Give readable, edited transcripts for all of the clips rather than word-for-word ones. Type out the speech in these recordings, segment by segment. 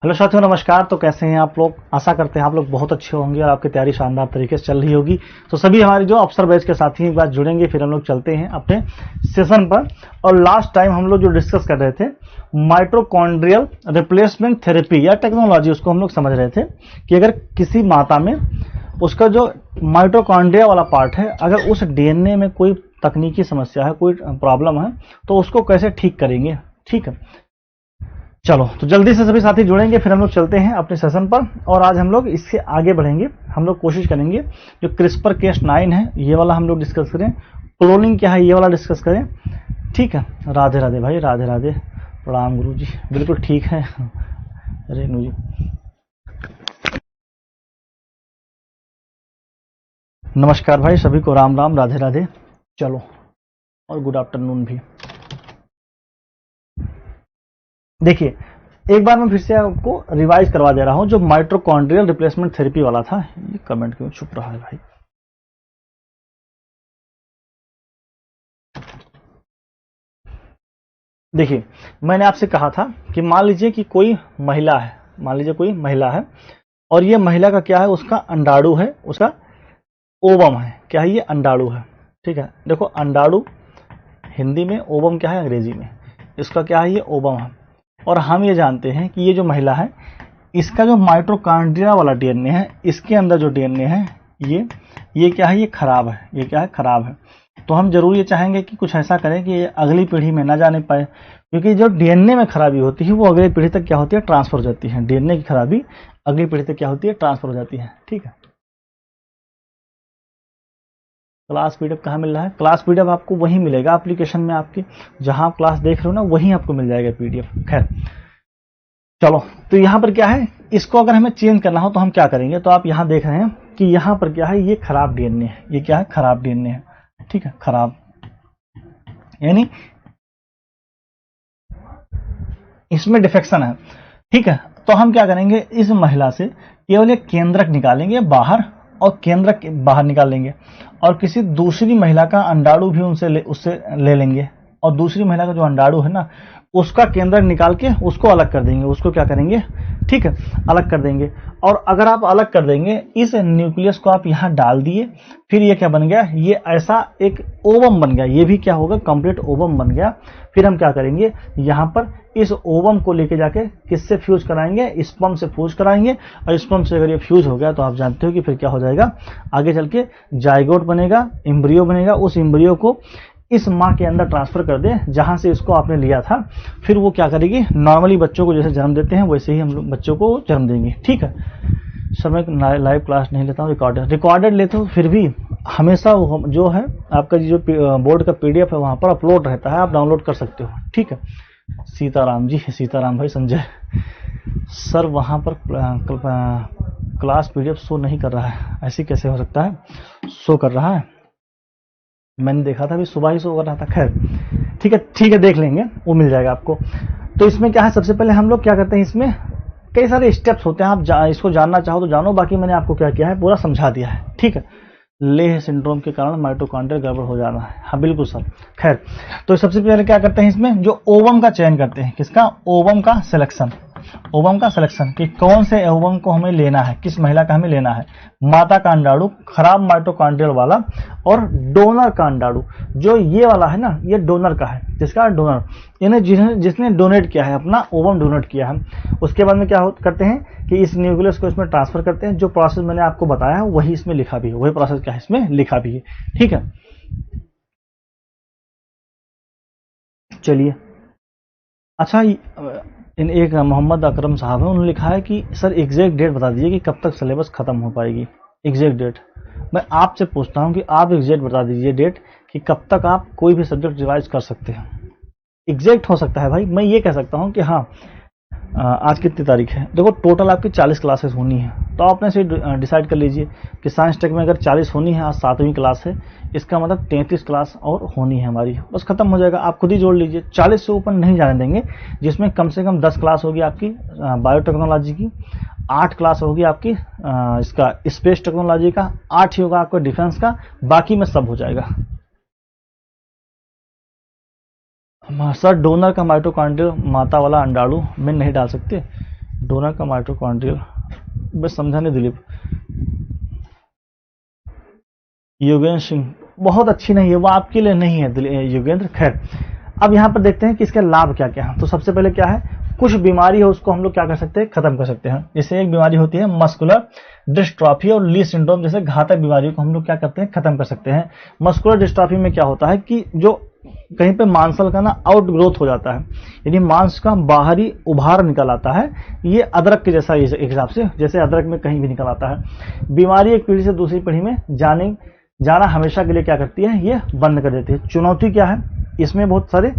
Hello साथियों, नमस्कार। तो कैसे हैं आप लोग? आशा करते हैं आप लोग बहुत अच्छे होंगे और आपकी तैयारी शानदार तरीके से चल रही होगी। तो सभी हमारे जो अफसर बैच के साथी एक बार जुड़ेंगे, फिर हम लोग चलते हैं अपने सेशन पर। और लास्ट टाइम हम लोग जो डिस्कस कर रहे थे माइटोकॉन्ड्रियल रिप्लेसमेंट थेरेपी या टेक्नोलॉजी, उसको हम लोग समझ रहे थे कि अगर किसी माता में उसका जो माइटोकॉन्ड्रिया वाला पार्ट है, अगर उस डीएनए में कोई तकनीकी समस्या है, कोई प्रॉब्लम है, तो उसको कैसे ठीक करेंगे। ठीक है, चलो तो जल्दी से सभी साथी जुड़ेंगे, फिर हम लोग चलते हैं अपने सेशन पर। और आज हम लोग इससे आगे बढ़ेंगे। हम लोग कोशिश करेंगे जो क्रिस्पर Cas9 है ये वाला हम लोग डिस्कस करें, क्लोनिंग क्या है ये वाला डिस्कस करें। ठीक है, राधे राधे भाई, राधे राधे, प्रणाम गुरु जी। बिल्कुल ठीक है रेनू जी। नमस्कार भाई, सभी को राम राम, राधे राधे। चलो, और गुड आफ्टरनून भी। देखिए, एक बार मैं फिर से आपको रिवाइज करवा दे रहा हूं। जो माइटोकॉन्ड्रियल रिप्लेसमेंट थेरेपी वाला था, ये कमेंट क्यों छुप रहा है भाई? देखिए, मैंने आपसे कहा था कि मान लीजिए कि कोई महिला है, मान लीजिए कोई महिला है, और ये महिला का क्या है, उसका अंडाणु है, उसका ओवम है। क्या है ये? अंडाणु है। ठीक है, देखो अंडाणु हिंदी में, ओवम क्या है अंग्रेजी में, इसका क्या है, ये ओवम है। और हम ये जानते हैं कि ये जो महिला है, इसका जो माइटोकॉन्ड्रिया वाला डीएनए है, इसके अंदर जो डीएनए है, ये क्या है, ये खराब है। ये क्या है? खराब है। तो हम जरूर ये चाहेंगे कि कुछ ऐसा करें कि ये अगली पीढ़ी में ना जाने पाए, क्योंकि जो डीएनए में खराबी होती है वो अगली पीढ़ी तक क्या होती है, ट्रांसफर हो जाती है। डीएनए की खराबी अगली पीढ़ी तक क्या होती है, ट्रांसफर हो जाती है। ठीक है, क्लास पीडीएफ कहाँ मिल रहा है? क्लास पीडीएफ आपको वहीं मिलेगा एप्लीकेशन में, आपकी जहां आप क्लास देख रहे हो ना, वहीं आपको मिल जाएगा पीडीएफ। खैर चलो, तो यहाँ पर क्या है, इसको अगर हमें चेंज करना हो तो हम क्या करेंगे? तो आप यहाँ देख रहे हैं कि यहाँ पर क्या है, ये खराब डीएनए है। ये क्या है? खराब डीएनए है। ठीक है, खराब यानी इसमें डिफेक्शन है। ठीक है, तो हम क्या करेंगे, इस महिला से केवल एक केंद्रक निकालेंगे बाहर, और केंद्रक बाहर निकाल लेंगे, और किसी दूसरी महिला का अंडाणु भी उससे ले लेंगे, और दूसरी महिला का जो अंडाणु है ना, उसका केंद्रक निकाल के उसको अलग कर देंगे। उसको क्या करेंगे? ठीक है, अलग कर देंगे। और अगर आप अलग कर देंगे, इस न्यूक्लियस को आप यहाँ डाल दिए, फिर ये क्या बन गया, ये ऐसा एक ओवम बन गया। ये भी क्या होगा, कंप्लीट ओवम बन गया। फिर हम क्या करेंगे, यहाँ पर इस ओवम को लेके जाके किससे फ्यूज कराएंगे? स्पर्म से फ्यूज कराएंगे। और स्पर्म से अगर ये फ्यूज हो गया तो आप जानते हो कि फिर क्या हो जाएगा, आगे चल के जाइगोट बनेगा, एम्ब्रियो बनेगा। उस एम्ब्रियो को इस माँ के अंदर ट्रांसफर कर दे जहां से इसको आपने लिया था। फिर वो क्या करेगी, नॉर्मली बच्चों को जैसे जन्म देते हैं वैसे ही हम लोग बच्चों को जन्म देंगे। ठीक है, सर मैं लाइव क्लास नहीं लेता हूँ, रिकॉर्डेड लेता हूँ। फिर भी हमेशा जो है आपका जो बोर्ड का पीडीएफ है वहां पर अपलोड रहता है, आप डाउनलोड कर सकते हो। ठीक है, सीताराम जी, सीताराम भाई, संजय सर वहां पर क्लास पीडीएफ शो नहीं कर रहा है, ऐसे कैसे हो सकता है? शो कर रहा है, मैंने देखा था अभी सुबह ही शो कर रहा था। खैर ठीक है, देख लेंगे, वो मिल जाएगा आपको। तो इसमें क्या है, सबसे पहले हम लोग क्या करते हैं, इसमें कई सारे स्टेप्स होते हैं। आप इसको जानना चाहो तो जानो, बाकी मैंने आपको क्या किया है पूरा समझा दिया है। ठीक है, लेह सिंड्रोम के कारण माइटोकॉन्ड्रिया गड़बड़ हो जाना है। हाँ बिल्कुल सर। खैर, तो सबसे पहले क्या करते हैं, इसमें जो ओवम का चयन करते हैं। किसका? ओवम का सिलेक्शन। ओवम का सिलेक्शन कि कौन से ओवम को हमें लेना है, किस महिला का हमें लेना है। माता का अंडाणु खराब माइटोकॉन्ड्रियल वाला, और डोनर का अंडाणु जो ये वाला है ना, ये डोनर का है। जिसका डोनर यानी जिसने डोनेट किया है, अपना ओवम डोनेट किया है। उसके बाद में क्या करते हैं कि इस न्यूक्लियस को इसमें ट्रांसफर करते हैं। जो प्रोसेस मैंने आपको बताया है वही इसमें लिखा भी है, वही प्रोसेस क्या है इसमें लिखा भी है। ठीक है, चलिए। अच्छा, इन एक मोहम्मद अकरम साहब है, उन्होंने लिखा है कि सर एग्जैक्ट डेट बता दीजिए कि कब तक सिलेबस खत्म हो पाएगी। एग्जैक्ट डेट मैं आपसे पूछता हूं कि आप एग्जैक्ट बता दीजिए डेट कि कब तक आप कोई भी सब्जेक्ट रिवाइज कर सकते हैं। एग्जैक्ट हो सकता है भाई, मैं ये कह सकता हूं कि हाँ, आज कितनी तारीख है, देखो टोटल आपकी 40 क्लासेस होनी है। तो आप अपने से डिसाइड कर लीजिए कि साइंस टेक में अगर 40 होनी है, आज 7वीं क्लास है, इसका मतलब 33 क्लास और होनी है हमारी, बस खत्म हो जाएगा। आप खुद ही जोड़ लीजिए, 40 से ऊपर नहीं जाने देंगे, जिसमें कम से कम 10 क्लास होगी आपकी बायोटेक्नोलॉजी की, 8 क्लास होगी आपकी इसका स्पेस टेक्नोलॉजी का, 8 ही होगा आपका डिफेंस का, बाकी में सब हो जाएगा। सर डोनर का माइटोकॉन्ड्रियल माता वाला अंडाणु में नहीं डाल सकते, डोनर का माइटोकॉन्ड्रियल, बस समझा नहीं दिलीप। योगेंद्र सिंह, बहुत अच्छी नहीं है वो, आपके लिए नहीं है योगेंद्र। खैर, अब यहाँ पर देखते हैं कि इसके लाभ क्या क्या है। तो सबसे पहले क्या है, कुछ बीमारी है उसको हम लोग क्या कर सकते हैं, खत्म कर सकते हैं। जैसे एक बीमारी होती है मस्कुलर डिस्ट्रॉफी और ली सिंड्रोम जैसे घातक बीमारियों को हम लोग क्या करते हैं, खत्म कर सकते हैं। मस्कुलर डिस्ट्रॉफी में क्या होता है कि जो कहीं पे मांसल का ना आउट ग्रोथ हो जाता है, यानी मांस का बाहरी उभार निकल आता है, ये अदरक के जैसा एक हिसाब से, जैसे अदरक में कहीं भी निकल आता है। बीमारी एक पीढ़ी से दूसरी पीढ़ी में जाना हमेशा के लिए क्या करती है, ये बंद कर देती है। चुनौती क्या है इसमें, बहुत सारे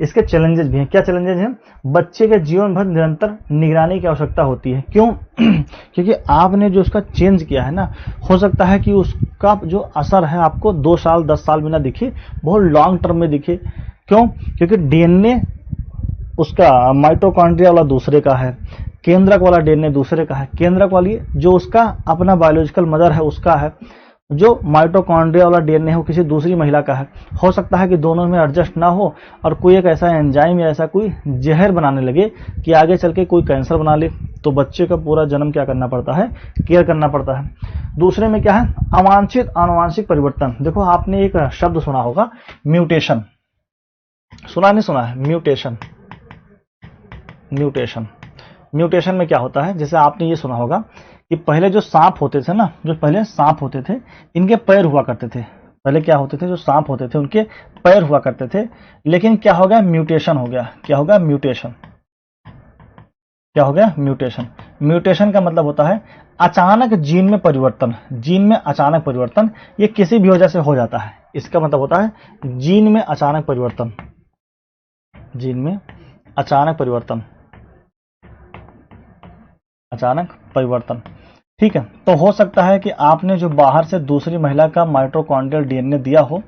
इसके चैलेंजेस भी हैं। क्या चैलेंजेस हैं, बच्चे के जीवन भर निरंतर निगरानी की आवश्यकता होती है। क्यों? क्योंकि आपने जो उसका चेंज किया है ना, हो सकता है कि उसका जो असर है आपको 2 साल 10 साल में ना दिखे, बहुत लॉन्ग टर्म में दिखे। क्यों? क्योंकि डीएनए उसका माइटोकॉन्ड्रिया वाला दूसरे का है, केंद्रक वाला डीएनए दूसरे का है। केंद्रक वाली जो उसका अपना बायोलॉजिकल मदर है उसका है, जो माइटोकॉन्ड्रिया वाला डीएनए है वो किसी दूसरी महिला का है। हो सकता है कि दोनों में एडजस्ट ना हो और कोई एक ऐसा एंजाइम या ऐसा कोई जहर बनाने लगे कि आगे चल के कोई कैंसर बना ले, तो बच्चे का पूरा जन्म क्या करना पड़ता है, केयर करना पड़ता है। दूसरे में क्या है, अवांछित आनुवांशिक परिवर्तन। देखो आपने एक शब्द सुना होगा म्यूटेशन, सुना नहीं सुना है, म्यूटेशन। म्यूटेशन में क्या होता है, जैसे आपने ये सुना होगा कि पहले जो सांप होते थे ना, जो पहले सांप होते थे इनके पैर हुआ करते थे। पहले क्या होते थे, जो सांप होते थे उनके पैर हुआ करते थे, लेकिन क्या हो गया, म्यूटेशन हो गया। क्या होगा, म्यूटेशन। क्या हो गया, म्यूटेशन। म्यूटेशन का मतलब होता है अचानक जीन में परिवर्तन। जीन में अचानक परिवर्तन, ये किसी भी वजह से हो जाता है। इसका मतलब होता है जीन में अचानक परिवर्तन, जीन में अचानक परिवर्तन, अचानक परिवर्तन। ठीक है, तो हो सकता है कि आपने जो बाहर से दूसरी महिला का माइटोकॉन्ड्रियल डीएनए दिया हो,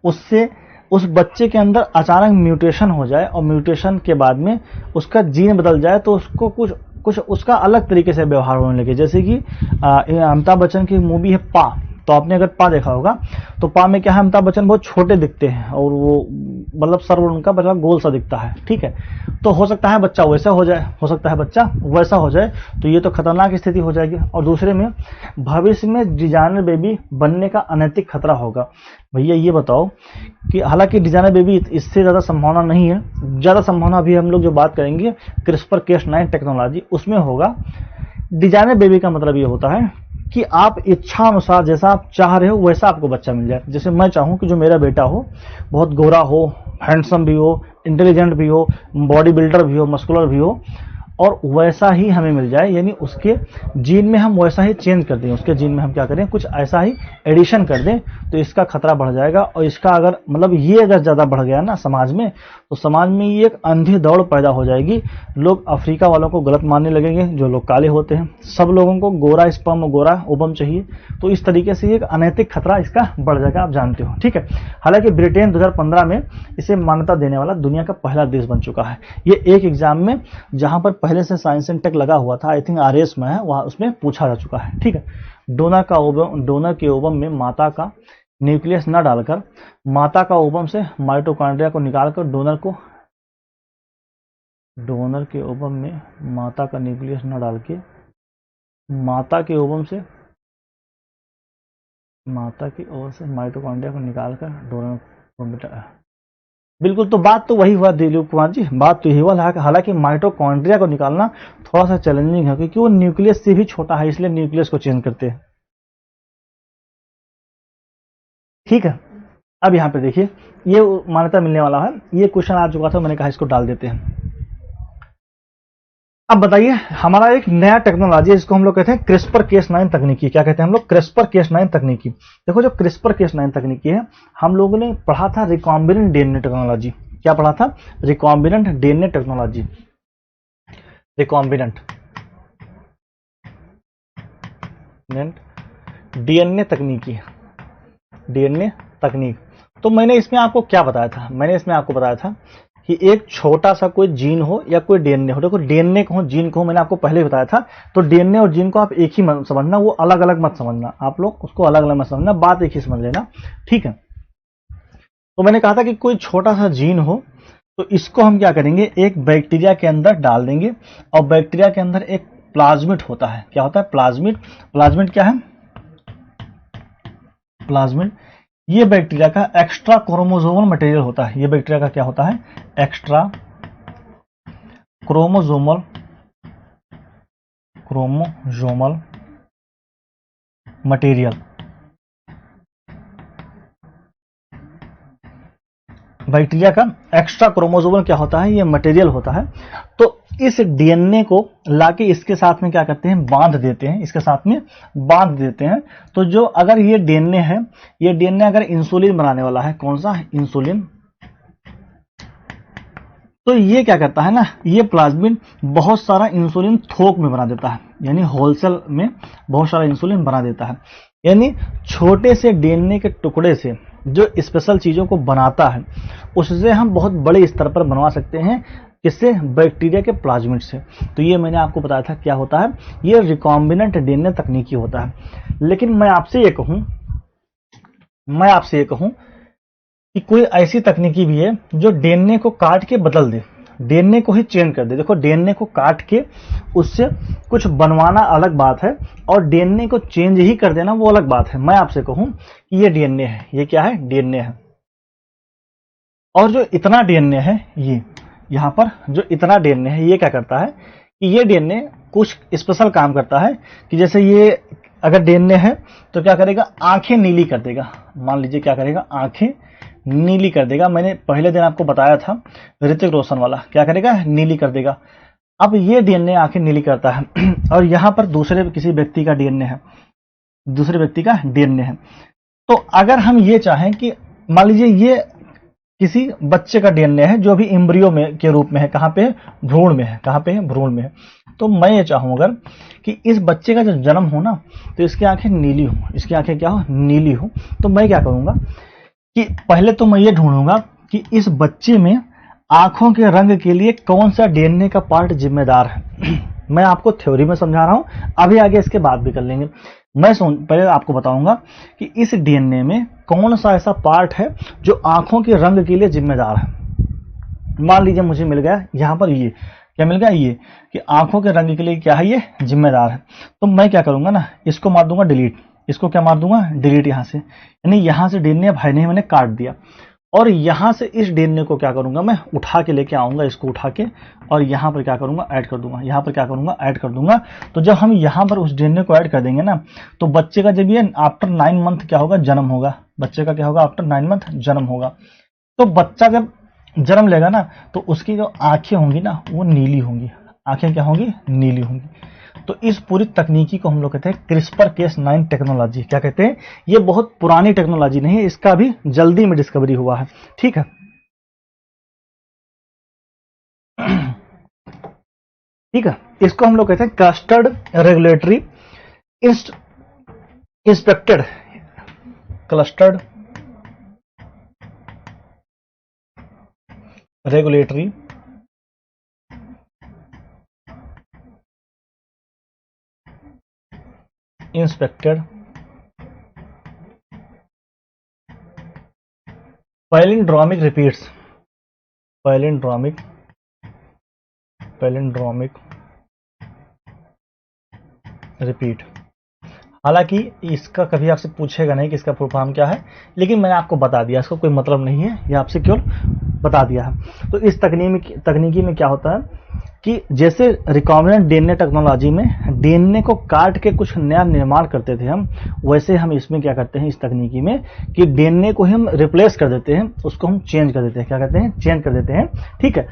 उससे उस बच्चे के अंदर अचानक म्यूटेशन हो जाए और म्यूटेशन के बाद में उसका जीन बदल जाए, तो उसको कुछ उसका अलग तरीके से व्यवहार होने लगे। जैसे कि अमिताभ बच्चन की मूवी है पा, तो आपने अगर पा देखा होगा तो पा में क्या है, अमिताभ बच्चन बहुत छोटे दिखते हैं और वो मतलब सर उनका बड़ा गोल सा दिखता है। ठीक है, तो हो सकता है बच्चा वैसा हो जाए, हो सकता है बच्चा वैसा हो जाए, तो ये तो खतरनाक स्थिति हो जाएगी। और दूसरे में भविष्य में डिजाइनर बेबी बनने का अनैतिक खतरा होगा। भैया ये बताओ कि हालांकि डिजाइनर बेबी इससे ज्यादा संभावना नहीं है, ज्यादा संभावना अभी हम लोग जो बात करेंगे CRISPR-Cas9 टेक्नोलॉजी उसमें होगा। डिजाइनर बेबी का मतलब ये होता है कि आप इच्छा अनुसार जैसा आप चाह रहे हो वैसा आपको बच्चा मिल जाए। जैसे मैं चाहूं कि जो मेरा बेटा हो बहुत गोरा हो, हैंडसम भी हो, इंटेलिजेंट भी हो, बॉडी बिल्डर भी हो, मस्कुलर भी हो, और वैसा ही हमें मिल जाए, यानी उसके जीन में हम वैसा ही चेंज कर दें, उसके जीन में हम क्या करें, कुछ ऐसा ही एडिशन कर दें, तो इसका खतरा बढ़ जाएगा। और इसका अगर मतलब ये अगर ज्यादा बढ़ गया ना समाज में, तो समाज में ये एक अंधी दौड़ पैदा हो जाएगी। लोग अफ्रीका वालों को गलत मानने लगेंगे, जो लोग काले होते हैं। सब लोगों को गोरा स्पर्म, गोरा ओवम चाहिए, तो इस तरीके से एक अनैतिक खतरा इसका बढ़ जाएगा, आप जानते हो। ठीक है, हालांकि ब्रिटेन 2015 में इसे मान्यता देने वाला दुनिया का पहला देश बन चुका है। ये एक एग्जाम में जहां पर पहले से साइंस एंड टेक लगा हुआ था, आई थिंक आरएस में है, वहां उसमें पूछा जा चुका है। ठीक है, डोनर के ओवम में माता का न्यूक्लियस न डालकर, माता का ओवम से माइटोकॉन्ड्रिया को निकालकर डोनर के ओवम में माता का न्यूक्लियस न डाल के माता के ओवम से माइटोकॉन्ड्रिया को निकालकर डोनर को, बिल्कुल। तो बात तो वही हुआ दिलीप कुमार जी, बात तो यही हुआ। हालांकि माइटोकॉन्ड्रिया को निकालना थोड़ा सा चैलेंजिंग है, क्योंकि वो न्यूक्लियस से भी छोटा है, इसलिए न्यूक्लियस को चेंज करते हैं। ठीक है, अब यहाँ पे देखिए ये मान्यता मिलने वाला है, ये क्वेश्चन आ चुका था, मैंने कहा इसको डाल देते हैं। अब बताइए, हमारा एक नया टेक्नोलॉजी है, इसको हम लोग कहते हैं CRISPR-Cas9 तकनीकी। क्या कहते हैं हम लोग, CRISPR-Cas9 तकनीकी। देखो जो CRISPR-Cas9 तकनीकी है, हम लोगों ने पढ़ा था रिकॉम्बिनेंट डीएनए टेक्नोलॉजी। क्या पढ़ा था, recombinant DNA technology, recombinant DNA तकनीकी, डीएनए तकनीक। तो मैंने इसमें आपको क्या बताया था, मैंने इसमें आपको बताया था कि एक छोटा सा कोई जीन हो या कोई डीएनए हो। देखो डीएनए को हो, जीन को हो, मैंने आपको पहले बताया था। तो डीएनए और जीन को आप एक ही मत समझना, वो अलग अलग मत समझना, आप लोग उसको अलग अलग मत समझना, बात एक ही समझ लेना। ठीक है, तो मैंने कहा था कि कोई छोटा सा जीन हो तो इसको हम क्या करेंगे, एक बैक्टीरिया के अंदर डाल देंगे, और बैक्टीरिया के अंदर एक प्लाज्मिड होता है। क्या होता है? प्लाज्मिड। प्लाज्मिड क्या है? प्लाज्मिड ये बैक्टीरिया का एक्स्ट्रा क्रोमोसोमल मटेरियल होता है। ये बैक्टीरिया का क्या होता है? Extra chromosomal material. बैक्टीरिया का एक्स्ट्रा क्रोमोसोमल क्या होता है? ये मटेरियल होता है। तो इस डीएनए को लाके इसके साथ में क्या करते हैं? बांध देते हैं, इसके साथ में बांध देते हैं। तो जो अगर ये डीएनए है, ये डीएनए अगर इंसुलिन बनाने वाला है, कौन सा? इंसुलिन। तो ये क्या करता है ना, ये प्लाज्मिड बहुत सारा इंसुलिन थोक में बना देता है, यानी होलसेल में बहुत सारा इंसुलिन बना देता है। यानी छोटे से डीएनए के टुकड़े से जो स्पेशल चीजों को बनाता है, उससे हम बहुत बड़े स्तर पर बनवा सकते हैं। किससे? बैक्टीरिया के प्लाज्मिड से। तो ये मैंने आपको बताया था क्या होता है, ये रिकॉम्बिनेंट डीएनए तकनीकी होता है। लेकिन मैं आपसे ये कहूं कि कोई ऐसी तकनीकी भी है जो डीएनए को काट के बदल दे, डीएनए को ही चेंज कर दे। देखो, डीएनए को काट के उससे कुछ बनवाना अलग बात है, और डीएनए को चेंज ही कर देना वो अलग बात है। मैं आपसे कहूं कि ये डीएनए है, ये क्या है? डीएनए है। और जो इतना डीएनए है, ये यहां पर जो इतना डीएनए है, ये क्या करता है कि ये डीएनए कुछ स्पेशल काम करता है। कि जैसे ये अगर डीएनए है तो क्या करेगा? आंखें नीली कर देगा। मान लीजिए क्या करेगा? आंखें नीली कर देगा। मैंने पहले दिन आपको बताया था ऋतिक रोशन वाला, क्या करेगा? नीली कर देगा। अब ये डीएनए आंखें नीली करता है और यहां पर दूसरे किसी व्यक्ति का डीएनए है, दूसरे व्यक्ति का डीएनए है। तो अगर हम ये चाहें कि मान लीजिए ये किसी बच्चे का डीएनए है जो अभी एम्ब्रियो में के रूप में है, कहां पे? भ्रूण में है। कहां पे है? भ्रूण में है। तो मैं ये चाहूं अगर कि इस बच्चे का जब जन्म हो ना, तो इसकी आंखें नीली हो, इसकी आंखें क्या हो? नीली हो। तो मैं क्या करूंगा कि पहले तो मैं ये ढूंढूंगा कि इस बच्चे में आंखों के रंग के लिए कौन सा डीएनए का पार्ट जिम्मेदार है। मैं आपको थ्योरी में समझा रहा हूं, अभी आगे इसके बात भी कर लेंगे। मैं पहले आपको बताऊंगा कि इस डीएनए में कौन सा ऐसा पार्ट है जो आंखों के रंग के लिए जिम्मेदार है। मान लीजिए मुझे मिल गया यहां पर, ये क्या मिल गया? ये कि आंखों के रंग के लिए क्या है? ये जिम्मेदार है। तो मैं क्या करूंगा ना, इसको मार दूंगा डिलीट। इसको क्या मार दूंगा? डिलीट। यहां से, यानी यहां से डीएनए भाई ने मैंने काट दिया, और यहां से इस डीएनए को क्या करूंगा? मैं उठा के लेके आऊंगा, इसको उठा के, और यहां पर क्या करूंगा? ऐड कर दूंगा। यहां पर क्या करूंगा? ऐड कर दूंगा। तो जब हम यहां पर उस डीएनए को ऐड कर देंगे ना, तो बच्चे का जब ये आफ्टर 9 मंथ क्या होगा? जन्म होगा। बच्चे का क्या होगा? आफ्टर 9 मंथ जन्म होगा। तो बच्चा जब जन्म लेगा ना, तो उसकी जो आंखें होंगी ना, वो नीली होंगी। आंखें क्या होंगी? नीली होंगी। तो इस पूरी तकनीकी को हम लोग कहते हैं क्रिस्पर Cas9 टेक्नोलॉजी। क्या कहते हैं? ये बहुत पुरानी टेक्नोलॉजी नहीं है, इसका भी जल्दी में डिस्कवरी हुआ है। ठीक है, ठीक है। इसको हम लोग कहते हैं clustered regulatory inspected, clustered regulatory inspected palindromic repeats, palindromic repeat. हालांकि इसका कभी आपसे पूछेगा नहीं कि इसका फुल फॉर्म क्या है, लेकिन मैंने आपको बता दिया, इसका कोई मतलब नहीं है, ये आपसे केवल बता दिया है। तो इस तकनीकी में क्या होता है कि जैसे रिकॉम्बिनेंट डीएनए टेक्नोलॉजी में डीएनए को काट के कुछ नया निर्माण करते थे हम, वैसे हम इसमें क्या करते हैं, इस तकनीकी में, कि डीएनए को हम रिप्लेस कर देते हैं, उसको हम चेंज कर देते हैं। क्या कहते हैं? चेंज कर देते हैं। ठीक है,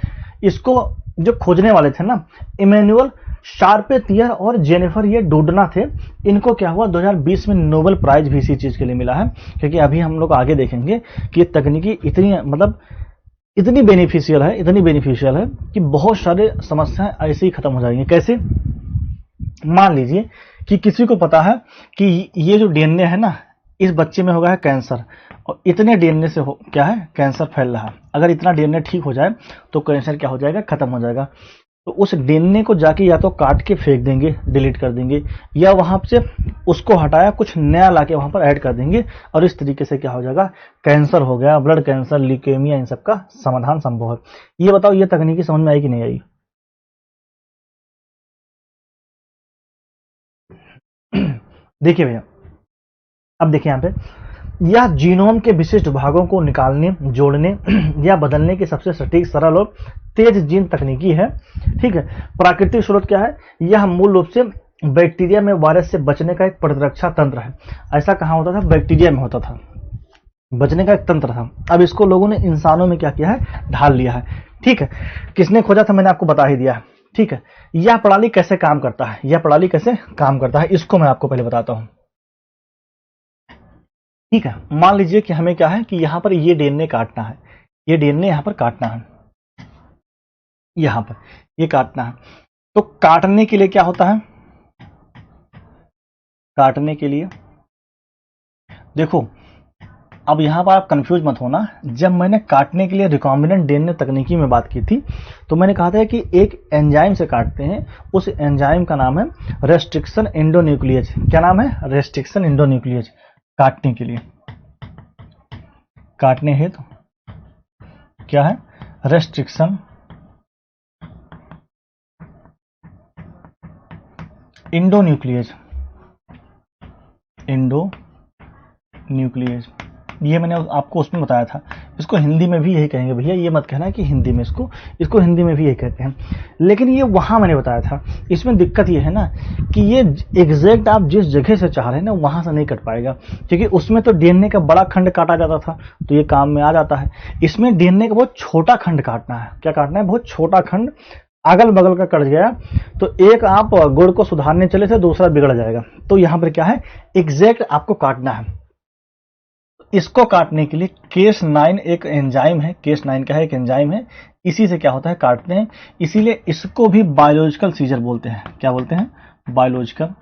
इसको जो खोजने वाले थे ना, इमैनुअल शार्पेतियर और जेनिफर ये डूडना थे, इनको क्या हुआ 2020 में नोबेल प्राइज भी इसी चीज के लिए मिला है। क्योंकि अभी हम लोग आगे देखेंगे कि ये तकनीकी इतनी बेनिफिशियल है कि बहुत सारे समस्याएं ऐसे ही खत्म हो जाएंगी। कैसे? मान लीजिए कि किसी को पता है कि ये जो डीएनए है ना, इस बच्चे में हो गया है कैंसर, और इतने डीएनए से क्या है? कैंसर फैल रहा है। अगर इतना डीएनए ठीक हो जाए तो कैंसर क्या हो जाएगा? खत्म हो जाएगा। तो उस डीएनए को जाके या तो काट के फेंक देंगे, डिलीट कर देंगे, या वहां से उसको हटाया कुछ नया लाके वहां पर ऐड कर देंगे, और इस तरीके से क्या हो जाएगा, कैंसर हो गया, ब्लड कैंसर, ल्यूकेमिया, इन सब का समाधान संभव है। ये बताओ, ये तकनीकी समझ में आई कि नहीं आई? देखिए भैया, अब देखिए यहाँ पे, यह जीनोम के विशिष्ट भागों को निकालने, जोड़ने या बदलने की सबसे सटीक, सरल और तेज जीन तकनीकी है। ठीक है। प्राकृतिक स्रोत क्या है? यह मूल रूप से बैक्टीरिया में वायरस से बचने का एक प्रतिरक्षा तंत्र है। ऐसा कहाँ होता था? बैक्टीरिया में होता था, बचने का एक तंत्र था। अब इसको लोगों ने इंसानों में क्या किया है? ढाल लिया है। ठीक है। किसने खोजा था? मैंने आपको बता ही दिया है। ठीक है। यह प्रणाली कैसे काम करता है? यह प्रणाली कैसे काम करता है, इसको मैं आपको पहले बताता हूं। ठीक है। मान लीजिए कि हमें क्या है कि यहां पर ये डीएनए काटना है, ये डीएनए यहां पर काटना है, यहां पर ये काटना है। तो काटने के लिए क्या होता है? काटने के लिए देखो, अब यहां पर आप कंफ्यूज मत होना। जब मैंने काटने के लिए रिकॉम्बिनेंट डीएनए तकनीकी में बात की थी, तो मैंने कहा था कि एक एंजाइम से काटते हैं। उस एंजाइम का नाम है रेस्ट्रिक्शन एंडोन्यूक्लियेज। क्या नाम है? रेस्ट्रिक्शन एंडोन्यूक्लियेज। काटने के लिए, काटने हेतु क्या है? रेस्ट्रिक्शन एंडोन्यूक्लियेज। एंडोन्यूक्लियेज, ये मैंने आपको उसमें बताया था। इसको हिंदी में भी यही कहेंगे भैया, ये मत कहना कि हिंदी में इसको हिंदी में भी यही कहते हैं, लेकिन ये वहां मैंने बताया था। इसमें दिक्कत ये है ना कि ये एग्जैक्ट आप जिस जगह से चाह रहे हैं ना, वहां से नहीं कट पाएगा, क्योंकि उसमें तो डीएनए का बड़ा खंड काटा जाता था, तो ये काम में आ जाता है। इसमें डीएनए का बहुत छोटा खंड काटना है। क्या काटना है? बहुत छोटा खंड, अगल बगल का कट गया तो एक आप गुड़ को सुधारने चले थे, दूसरा बिगड़ जाएगा। तो यहां पर क्या है? एग्जैक्ट आपको काटना है। इसको काटने के लिए केस9 एक एंजाइम है। केस9 क्या है? एक एंजाइम है। इसी से क्या होता है? काटते हैं। इसीलिए इसको भी बायोलॉजिकल सीजर बोलते हैं। क्या बोलते हैं? बायोलॉजिकल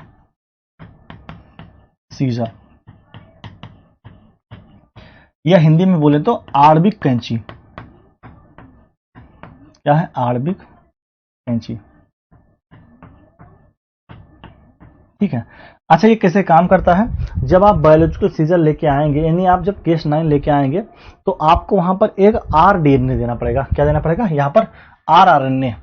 सीजर, या हिंदी में बोले तो आणविक कैंची। क्या है? आणविक कैंची। ठीक है। अच्छा, ये कैसे काम करता है? जब आप बायोलॉजिकल सीजर लेके आएंगे, यानी आप जब केस9 लेके आएंगे, तो आपको वहां पर एक आर डीएनए देना पड़ेगा। क्या देना पड़ेगा? यहां पर आरआरएनए।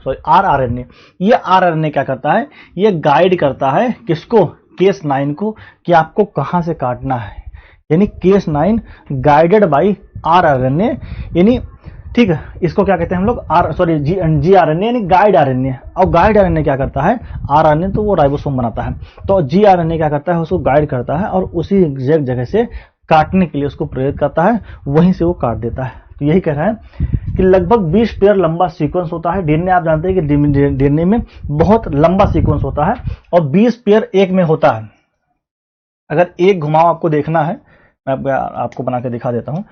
ये आरआरएनए क्या करता है? ये गाइड करता है किसको? केस9 को, कि आपको कहां से काटना है। यानी केस9 गाइडेड बाई आरआरएनए, यानी ठीक है, इसको क्या कहते हैं हम लोग? जी आरएनए, यानी गाइड आरएनए। और गाइड आरएनए क्या करता है? आरएनए तो वो राइबोसोम बनाता है, तो जी आरएनए क्या करता है? उसको गाइड करता है और उसी एग्जैक्ट जगह से काटने के लिए उसको प्रेरित करता है, वहीं से वो काट देता है। तो यही कह रहा है कि लगभग 20 पेयर लंबा सीक्वेंस होता है डीएनए। आप जानते हैं कि डीएनए में बहुत लंबा सीक्वेंस होता है, और 20 पेयर एक में होता है। अगर एक घुमाव आपको देखना है, मैं आपको बना के दिखा देता हूं।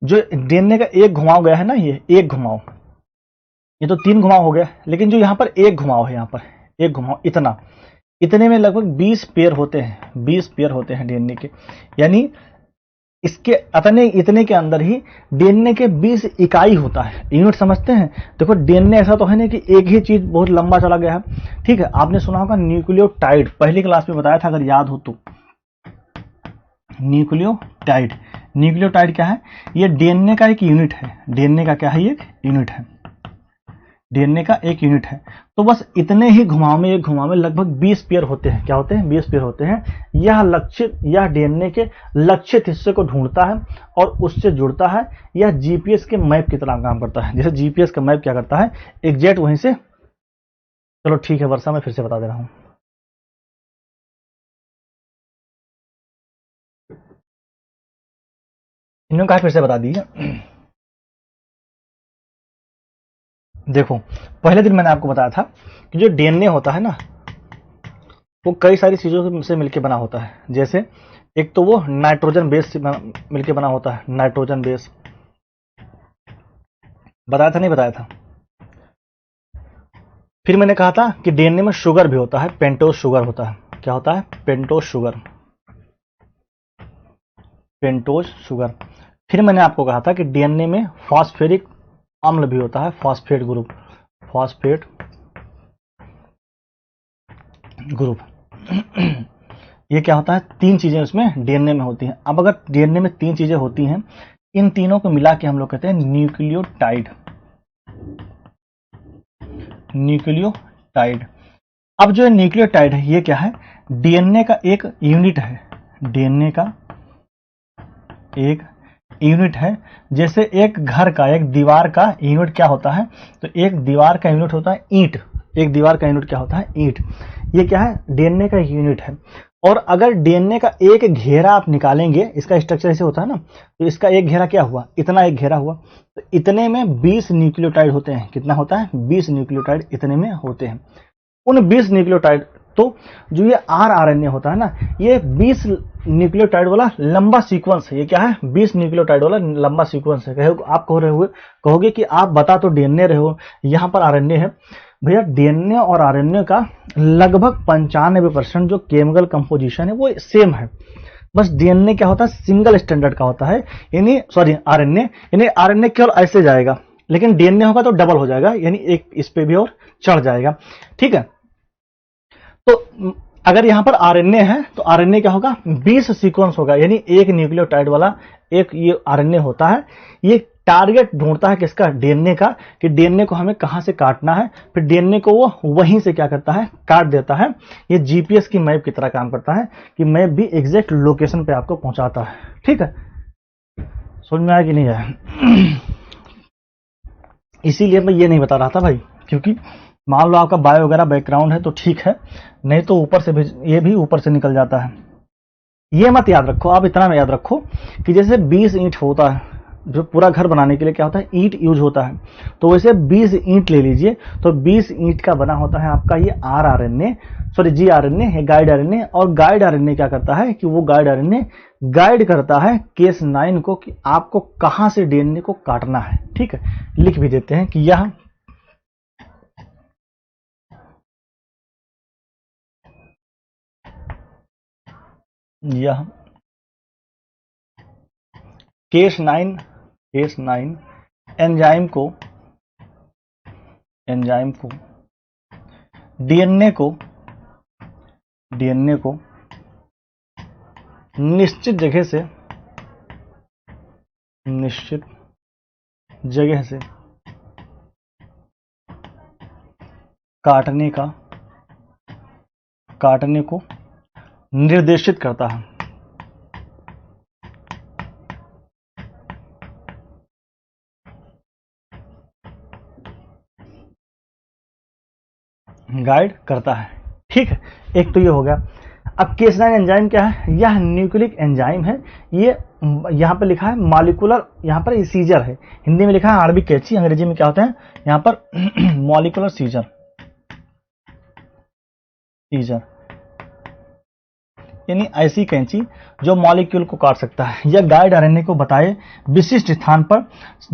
जो डीएनए का एक घुमाव गया है ना, ये एक घुमाव, ये तो 3 घुमाव हो गया, लेकिन जो यहां पर एक घुमाव है, यहां पर एक घुमाव, इतने में लगभग 20 पेयर होते हैं। 20 पेयर होते हैं डीएनए के, यानी इसके इतने के अंदर ही डीएनए के 20 इकाई होता है। यूनिट समझते हैं? देखो, डीएनए ऐसा तो है नहीं कि एक ही चीज बहुत लंबा चला गया है। ठीक है। आपने सुना होगा न्यूक्लियोटाइड, पहली क्लास में बताया था, अगर याद हो तो। न्यूक्लियोटाइड, न्यूक्लियोटाइड क्या है? ये डीएनए का एक यूनिट है। डीएनए का क्या है? एक यूनिट है। डीएनए का एक यूनिट है। तो बस इतने ही घुमाव में, एक घुमाव में लगभग 20 पेयर होते हैं। क्या होते हैं? 20 पेयर होते हैं। यह डीएनए के लक्षित हिस्से को ढूंढता है और उससे जुड़ता है। यह जीपीएस के मैप की तरह काम करता है। जैसे जीपीएस का मैप क्या करता है? एग्जैक्ट वहीं से। चलो ठीक है वर्षा, मैं फिर से बता दे रहा हूं। इन्होंने कहा फिर से बता दीजिए। देखो, पहले दिन मैंने आपको बताया था कि जो डीएनए होता है ना, वो कई सारी चीजों से मिलकर बना होता है। जैसे एक तो वो नाइट्रोजन बेस से मिलकर बना होता है। नाइट्रोजन बेस बताया था, नहीं बताया था? फिर मैंने कहा था कि डीएनए में शुगर भी होता है, पेंटोज शुगर होता है। क्या होता है? Pentose sugar. Pentose sugar. फिर मैंने आपको कहा था कि डीएनए में फॉस्फेरिक अम्ल भी होता है, फॉस्फेट ग्रुप, फॉस्फेट ग्रुप। ये क्या होता है, 3 चीजें उसमें डीएनए में होती हैं। अब अगर डीएनए में 3 चीजें होती हैं, इन तीनों को मिला के हम लोग कहते हैं न्यूक्लियोटाइड। न्यूक्लियोटाइड। अब जो न्यूक्लियोटाइड है ये क्या है, डीएनए का एक यूनिट है। डीएनए का एक यूनिट है। जैसे एक घर का, एक दीवार का यूनिट क्या होता है, तो एक दीवार का यूनिट होता है ईंट। एक दीवार का यूनिट क्या होता है, ईंट। ये क्या है, डीएनए का यूनिट है। और अगर डीएनए का एक घेरा आप निकालेंगे, इसका स्ट्रक्चर ऐसे होता है ना, तो इसका एक घेरा क्या हुआ, इतना एक घेरा हुआ, तो इतने में 20 न्यूक्लियोटाइड होते हैं। कितना होता है, 20 न्यूक्लियोटाइड इतने में होते हैं। उन 20 न्यूक्लियोटाइड, तो जो ये आरएनए होता है ना, ये 20 न्यूक्लियोटाइड वाला लंबा सीक्वेंस है। ये क्या है, 20 न्यूक्लियोटाइड वाला लंबा सीक्वेंस है। आप कहोगे कि आप बता तो डीएनए रहे हो, यहाँ पर आरएनए है। भैया डीएनए और आरएनए का लगभग 95% जो केमिकल कंपोजिशन है वो सेम है। बस डीएनए क्या होता है, सिंगल स्टैंडर्ड का होता है, यानी सॉरी आरएनए केवल ऐसे जाएगा, लेकिन डीएनए होगा तो डबल हो जाएगा, यानी एक इस पे भी और चढ़ जाएगा। ठीक है, तो अगर यहां पर आरएनए है तो आरएनए क्या होगा, 20 सीक्वेंस होगा, यानी एक न्यूक्लियोटाइड वाला एक ये आरएनए होता है। ये टारगेट ढूंढता है किसका, डीएनए का, कि डीएनए को हमें कहां से काटना है, फिर डीएनए को वो वहीं से क्या करता है, काट देता है। ये जीपीएस की मैप की तरह काम करता है, कि मैप भी एग्जैक्ट लोकेशन पे आपको पहुंचाता है। ठीक है, समझ में आया कि नहीं आया? इसीलिए मैं ये नहीं बता रहा था भाई, क्योंकि मान लो आपका बायो वगैरह बैकग्राउंड है तो ठीक है, नहीं तो ऊपर से भी ये भी ऊपर से निकल जाता है। ये मत याद रखो, आप इतना याद रखो कि जैसे 20 ईंट होता है, जो पूरा घर बनाने के लिए क्या होता है, ईंट यूज होता है, तो वैसे 20 ईंट ले लीजिए, तो 20 ईंट का बना होता है आपका ये जी आरएनए है, गाइड आरएनए। और गाइड आरएनए क्या करता है कि वो गाइड आरएनए गाइड करता है केस 9 को, कि आपको कहां से डीएनए को काटना है। ठीक है, लिख भी देते हैं कि यह केस 9 एंजाइम को डीएनए को निश्चित जगह से काटने को निर्देशित करता है। गाइड करता है। ठीक है, एक तो ये हो गया। अब केस 9 एंजाइम क्या है, यह न्यूक्लिक एंजाइम है। ये यहां पर लिखा है मॉलिक्यूलर, यहां पर सीजर है, हिंदी में लिखा है आरबी कैची, अंग्रेजी में क्या होता है यहां पर मॉलिक्यूलर सीजर, यानी ऐसी कैंची जो मॉलिक्यूल को काट सकता है। यह गाइड आरएनए को बताए विशिष्ट स्थान पर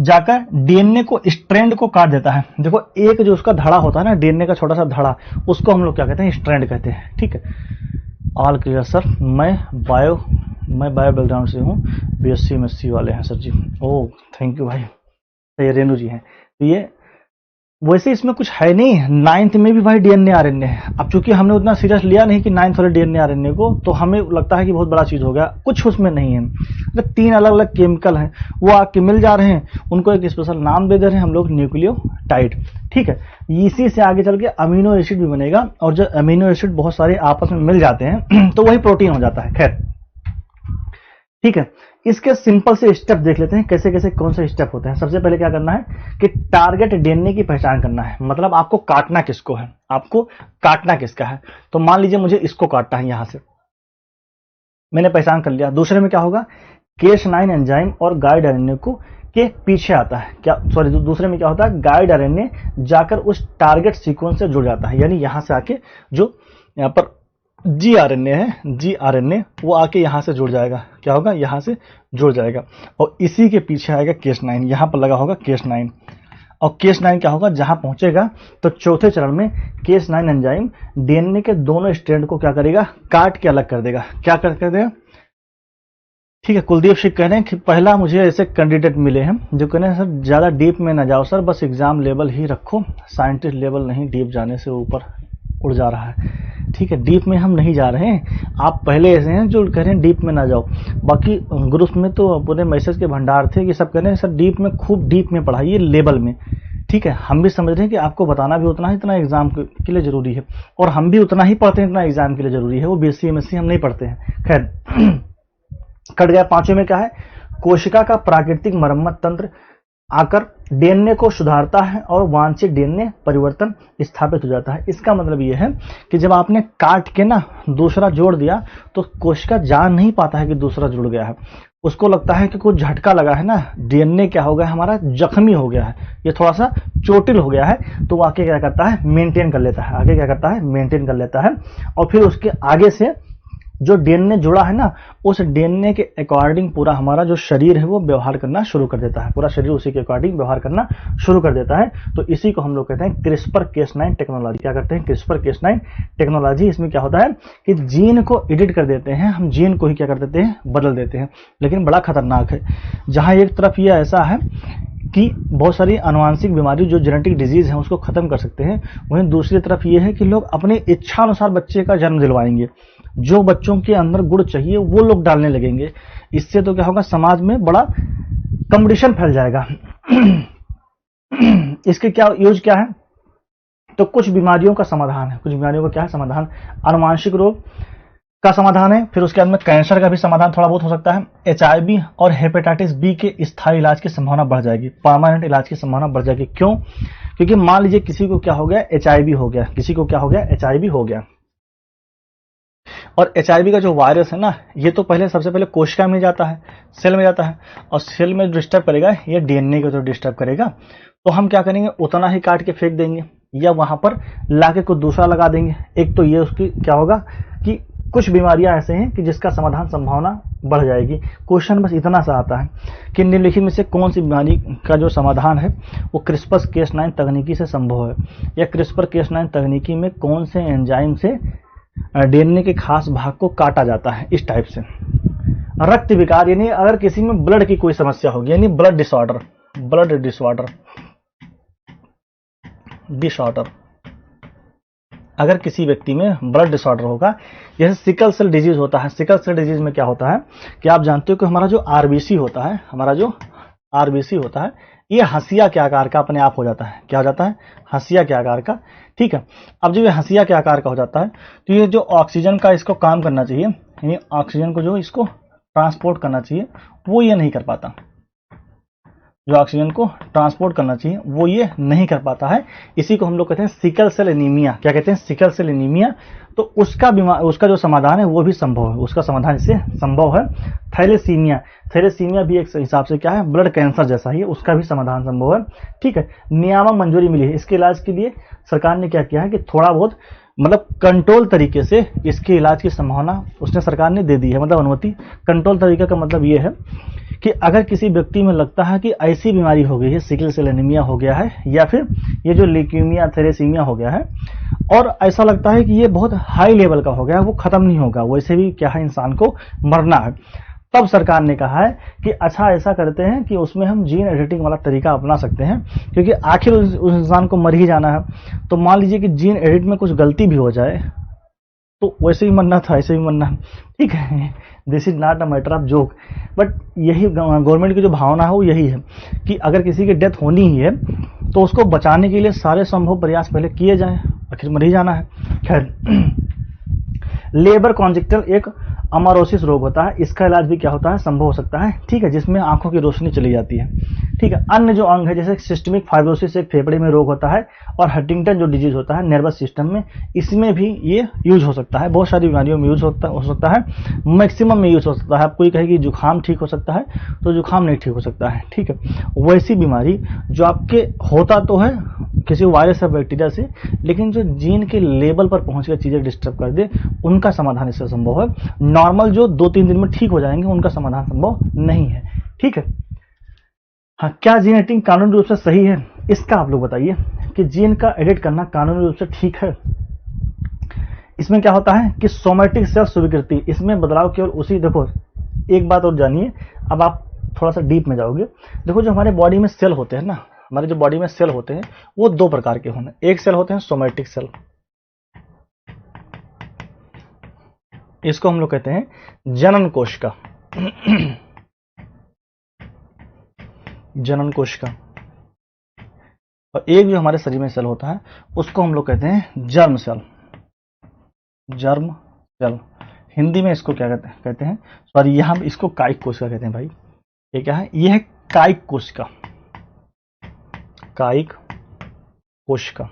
जाकर डीएनए को स्ट्रैंड को काट देता है। देखो, एक जो उसका धड़ा होता है ना, डीएनए का छोटा सा धड़ा, उसको हम लोग क्या कहते हैं, स्ट्रैंड कहते हैं। ठीक है, ऑल क्लियर सर। मैं बायो बैकग्राउंड से हूँ, बीएससी एमएससी वाले हैं sir ji. Oh thank you भाई, ये रेणु जी हैं। तो ये वैसे इसमें कुछ है नहीं, 9th में भी भाई डीएनए आरएनए है। अब चूंकि हमने उतना सीरियस लिया नहीं कि 9th वाले डीएनए आरएनए को, तो हमें लगता है कि बहुत बड़ा चीज हो गया, कुछ उसमें नहीं है। तो 3 अलग अलग केमिकल हैं, वो आके मिल जा रहे हैं, उनको एक स्पेशल नाम दे दे रहे हैं हम लोग, न्यूक्लियोटाइड। ठीक है, इसी से आगे चल के अमीनो एसिड भी बनेगा, और जब अमीनो एसिड बहुत सारे आपस में मिल जाते हैं तो वही प्रोटीन हो जाता है। खैर ठीक है, इसके सिंपल से स्टेप देख लेते हैं, कैसे कैसे कौन से स्टेप होते हैं। सबसे पहले क्या करना है कि टारगेट डीएनए की पहचान करना है, मतलब आपको काटना किसको है, आपको काटना किसका है। तो मान लीजिए मुझे इसको काटना है, यहां से मैंने पहचान कर लिया। दूसरे में क्या होगा, केस 9 एंजाइम और गाइड आरएनए को के पीछे आता है क्या, सॉरी दूसरे में क्या होता है, गाइड आरएनए जाकर उस टारगेट सीक्वेंस से जुड़ जाता है, यानी यहां से आके जो यहां पर जी आरएनए वो आके यहां से जुड़ जाएगा। क्या होगा, यहां से जुड़ जाएगा, और इसी के पीछे आएगा केस 9, यहां पर लगा होगा केस 9। और केस 9 क्या होगा, जहां पहुंचेगा तो चौथे चरण में केस 9 एंजाइम डीएनए के दोनों स्ट्रैंड को क्या करेगा, काट के अलग कर देगा। क्या कर देगा, ठीक है। कुलदीप सिंह कह रहे हैं कि पहला मुझे ऐसे कैंडिडेट मिले हैं जो कह रहे हैं सर ज्यादा डीप में ना जाओ सर, बस एग्जाम लेवल ही रखो, साइंटिस्ट लेवल नहीं, डीप जाने से ऊपर उड़ जा रहा है। ठीक है, डीप में हम नहीं जा रहे हैं। आप पहले ऐसे हैं जो कह रहे हैं डीप में ना जाओ, बाकी ग्रुप में तो पूरे मैसेज के भंडार थे कि सब कह रहे हैं सर डीप में, खूब डीप में पढ़ाइए लेवल में। ठीक है, हम भी समझ रहे हैं कि आपको बताना भी उतना ही इतना एग्जाम के लिए जरूरी है, और हम भी उतना ही पढ़ते हैं इतना एग्जाम के लिए जरूरी है। वो बीएससी एमएससी हम नहीं पढ़ते हैं। खैर कट गया। पांचवें में क्या है, कोशिका का प्राकृतिक मरम्मत तंत्र आकर डीएनए को सुधारता है और वांछित डीएनए परिवर्तन स्थापित हो जाता है। इसका मतलब यह है कि जब आपने काट के ना दूसरा जोड़ दिया तो कोशिका जान नहीं पाता है कि दूसरा जुड़ गया है, उसको लगता है कि कुछ झटका लगा है ना, डीएनए क्या हो गया हमारा, जख्मी हो गया है, ये थोड़ा सा चोटिल हो गया है, तो वो आगे क्या करता है, मेंटेन कर लेता है। आगे क्या करता है, मेंटेन कर लेता है, और फिर उसके आगे से जो डीएनए जुड़ा है ना, उस डीएनए के अकॉर्डिंग पूरा हमारा जो शरीर है वो व्यवहार करना शुरू कर देता है। पूरा शरीर उसी के अकॉर्डिंग व्यवहार करना शुरू कर देता है। तो इसी को हम लोग कहते हैं क्रिस्पर-Cas9 टेक्नोलॉजी। क्या करते हैं, क्रिस्पर-Cas9 टेक्नोलॉजी। इसमें क्या होता है कि जीन को एडिट कर देते हैं हम, जीन को ही क्या कर देते हैं, बदल देते हैं। लेकिन बड़ा खतरनाक है, जहां एक तरफ ये ऐसा है कि बहुत सारी आनुवांशिक बीमारी जो जेनेटिक डिजीज है उसको खत्म कर सकते हैं, वहीं दूसरी तरफ ये है कि लोग अपनी इच्छा अनुसार बच्चे का जन्म दिलवाएंगे, जो बच्चों के अंदर गुण चाहिए वो लोग डालने लगेंगे। इससे तो क्या होगा, समाज में बड़ा कंपटीशन फैल जाएगा। इसके क्या यूज क्या है, तो कुछ बीमारियों का समाधान है, कुछ बीमारियों का क्या है समाधान, आनुवांशिक रोग का समाधान है, फिर उसके बाद में कैंसर का भी समाधान थोड़ा बहुत हो सकता है, एचआईवी और हेपेटाइटिस बी के स्थायी इलाज की संभावना बढ़ जाएगी, परमानेंट इलाज की संभावना बढ़ जाएगी। क्यों, क्योंकि मान लीजिए किसी को क्या हो गया, एचआईवी हो गया, किसी को क्या हो गया, एचआईवी हो गया, और एचआईवी का जो वायरस है ना, ये तो पहले सबसे पहले कोशिका में जाता है, सेल में जाता है, और सेल में डिस्टर्ब करेगा ये डीएनए को जो डिस्टर्ब करेगा, तो हम क्या करेंगे, उतना ही काट के फेंक देंगे या वहां पर लाके कुछ दूसरा लगा देंगे। एक तो ये उसकी क्या होगा कि कुछ बीमारियां ऐसे हैं कि जिसका समाधान संभावना बढ़ जाएगी। क्वेश्चन बस इतना सा आता है कि निम्नलिखित में से कौन सी बीमारी का जो समाधान है वो क्रिस्पर-Cas9 तकनीकी से संभव है, या क्रिस्पर-Cas9 तकनीकी में कौन से एंजाइम से डीएनए के खास भाग को काटा जाता है। इस टाइप से रक्त विकार, यानी अगर किसी में ब्लड की कोई समस्या होगी, यानी ब्लड डिसऑर्डर, ब्लड डिसऑर्डर, अगर किसी व्यक्ति में ब्लड डिसऑर्डर होगा, जैसे सिकल सेल डिजीज होता है। सिकल सेल डिजीज में क्या होता है कि आप जानते हो कि हमारा जो आरबीसी होता है, हमारा जो आरबीसी होता है, ये हंसिया के आकार का अपने आप हो जाता है। क्या हो जाता है, हंसिया के आकार का। ठीक है, अब जब ये हंसिया के आकार का हो जाता है तो ये जो ऑक्सीजन का इसको काम करना चाहिए, यानी ऑक्सीजन को जो इसको ट्रांसपोर्ट करना चाहिए, वो ये नहीं कर पाता। जो ऑक्सीजन को ट्रांसपोर्ट करना चाहिए वो ये नहीं कर पाता है। इसी को हम लोग कहते हैं सिकल सेल एनीमिया। क्या कहते हैं, सिकल सेल एनीमिया। तो उसका जो समाधान है वो भी संभव है, उसका समाधान इससे संभव है। थैलेसीमिया, थैलेसीमिया भी एक हिसाब से क्या है, ब्लड कैंसर जैसा ही है, उसका भी समाधान संभव है। ठीक है, नियामक मंजूरी मिली है इसके इलाज के लिए। सरकार ने क्या किया है कि थोड़ा बहुत मतलब कंट्रोल तरीके से इसके इलाज की संभावना उसने सरकार ने दे दी है, मतलब अनुमति। कंट्रोल तरीका का मतलब ये है कि अगर किसी व्यक्ति में लगता है कि ऐसी बीमारी हो गई है, सिकल सेल एनीमिया हो गया है, या फिर ये जो ल्यूकीमिया थैलेसीमिया हो गया है, और ऐसा लगता है कि ये बहुत हाई लेवल का हो गया है, वो खत्म नहीं होगा, वैसे भी क्या है इंसान को मरना है, तब सरकार ने कहा है कि अच्छा ऐसा करते हैं कि उसमें हम जीन एडिटिंग वाला तरीका अपना सकते हैं, क्योंकि आखिर उस इंसान को मर ही जाना है। तो मान लीजिए कि जीन एडिट में कुछ गलती भी हो जाए तो वैसे ही मरना था, ऐसे ही मरना। ठीक है, this is not a matter of joke, but यही गवर्नमेंट की जो भावना है वो यही है कि अगर किसी की डेथ होनी ही है तो उसको बचाने के लिए सारे संभव प्रयास पहले किए जाएं, आखिर मर ही जाना है। खैर, लेबर कॉन्जेक्टल एक अमारोसिस रोग होता है, इसका इलाज भी क्या होता है, संभव हो सकता है। ठीक है, जिसमें आंखों की रोशनी चली जाती है। ठीक है, अन्य जो अंग है जैसे सिस्टमिक फाइब्रोसिस एक फेफड़े में रोग होता है, और हंटिंगटन जो डिजीज होता है नर्वस सिस्टम में, इसमें भी ये यूज हो सकता है। बहुत सारी बीमारियों में यूज हो सकता है, मैक्सिमम में यूज हो सकता है। आप कोई कहे कि जुकाम ठीक हो सकता है तो जुकाम नहीं ठीक हो सकता है। ठीक है, वैसी बीमारी जो आपके होता तो है किसी वायरस या बैक्टीरिया से, लेकिन जो जीन के लेवल पर पहुंच कर चीजें डिस्टर्ब कर दे, उनका समाधान इससे संभव है। नॉर्मल जो 2-3 दिन में ठीक हो जाएंगे उनका समाधान संभव नहीं है। ठीक है, हाँ, क्या जीन एडिटिंग कानूनी रूप से सही है, इसका आप लोग बताइए कि जीन का एडिट करना कानूनी रूप से ठीक है। इसमें क्या होता है कि सोमैटिक सेल स्वीकृति, इसमें बदलाव केवल उसी, देखो एक बात और जानिए, अब आप थोड़ा सा डीप में जाओगे। देखो जो हमारे बॉडी में सेल होते हैं ना, हमारे जो बॉडी में सेल होते हैं वो 2 प्रकार के होंगे। एक सेल होते हैं सोमैटिक सेल, इसको हम लोग कहते हैं जनन कोशिका। जनन कोशिका। और एक जो हमारे शरीर में सेल होता है उसको हम लोग कहते हैं germ cell. Germ cell, Hindi में इसको क्या कहते हैं सॉरी, यहां इसको कायिक कोशिका कहते हैं भाई। ये क्या है? ये है कायिक कोशिका। कायिक कोशिका।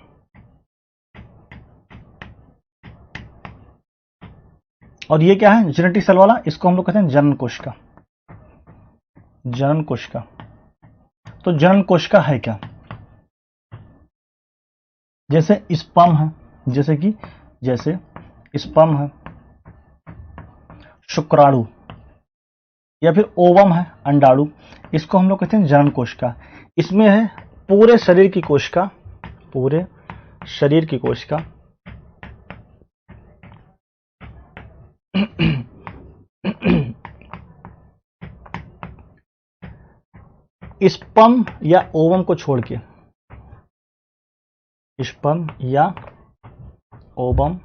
और ये क्या है? जेनेटिक सेल वाला, इसको हम लोग कहते हैं जनन कोशिका। जनन कोशिका। तो जनन कोशिका है क्या? जैसे स्पर्म है, जैसे स्पर्म है, शुक्राणु, या फिर ओवम है, अंडाणु, इसको हम लोग कहते हैं जनन कोशिका। इसमें है पूरे शरीर की कोशिका, पूरे शरीर की कोशिका। स्पर्म या ओवम को छोड़ के, स्पर्म या ओवम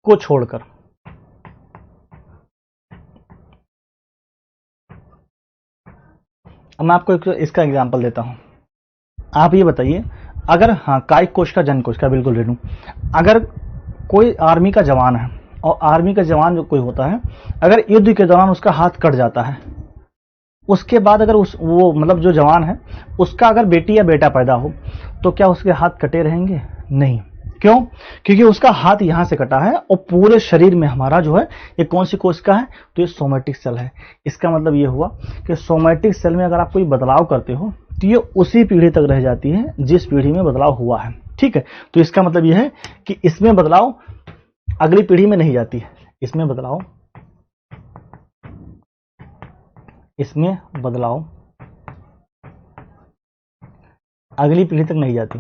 को छोड़कर अब मैं आपको इसका एग्जांपल देता हूं। आप ये बताइए, अगर कायिक कोशिका, जनन कोशिका बिल्कुल रेनू, अगर कोई आर्मी का जवान है और आर्मी का जवान जो कोई होता है, अगर युद्ध के दौरान उसका हाथ कट जाता है, उसके बाद अगर वो मतलब जो जवान है उसका अगर बेटी या बेटा पैदा हो, तो क्या उसके हाथ कटे रहेंगे? नहीं। क्यों? क्योंकि उसका हाथ यहां से कटा है और पूरे शरीर में हमारा जो है ये कौन सी कोशिका है? तो ये सोमैटिक सेल है। इसका मतलब ये हुआ कि सोमैटिक सेल में अगर आप कोई बदलाव करते हो तो ये उसी पीढ़ी तक रह जाती है जिस पीढ़ी में बदलाव हुआ है। ठीक है, तो इसका मतलब यह है कि इसमें बदलाव अगली पीढ़ी में नहीं जाती है। इसमें बदलाव अगली पीढ़ी तक नहीं जाती।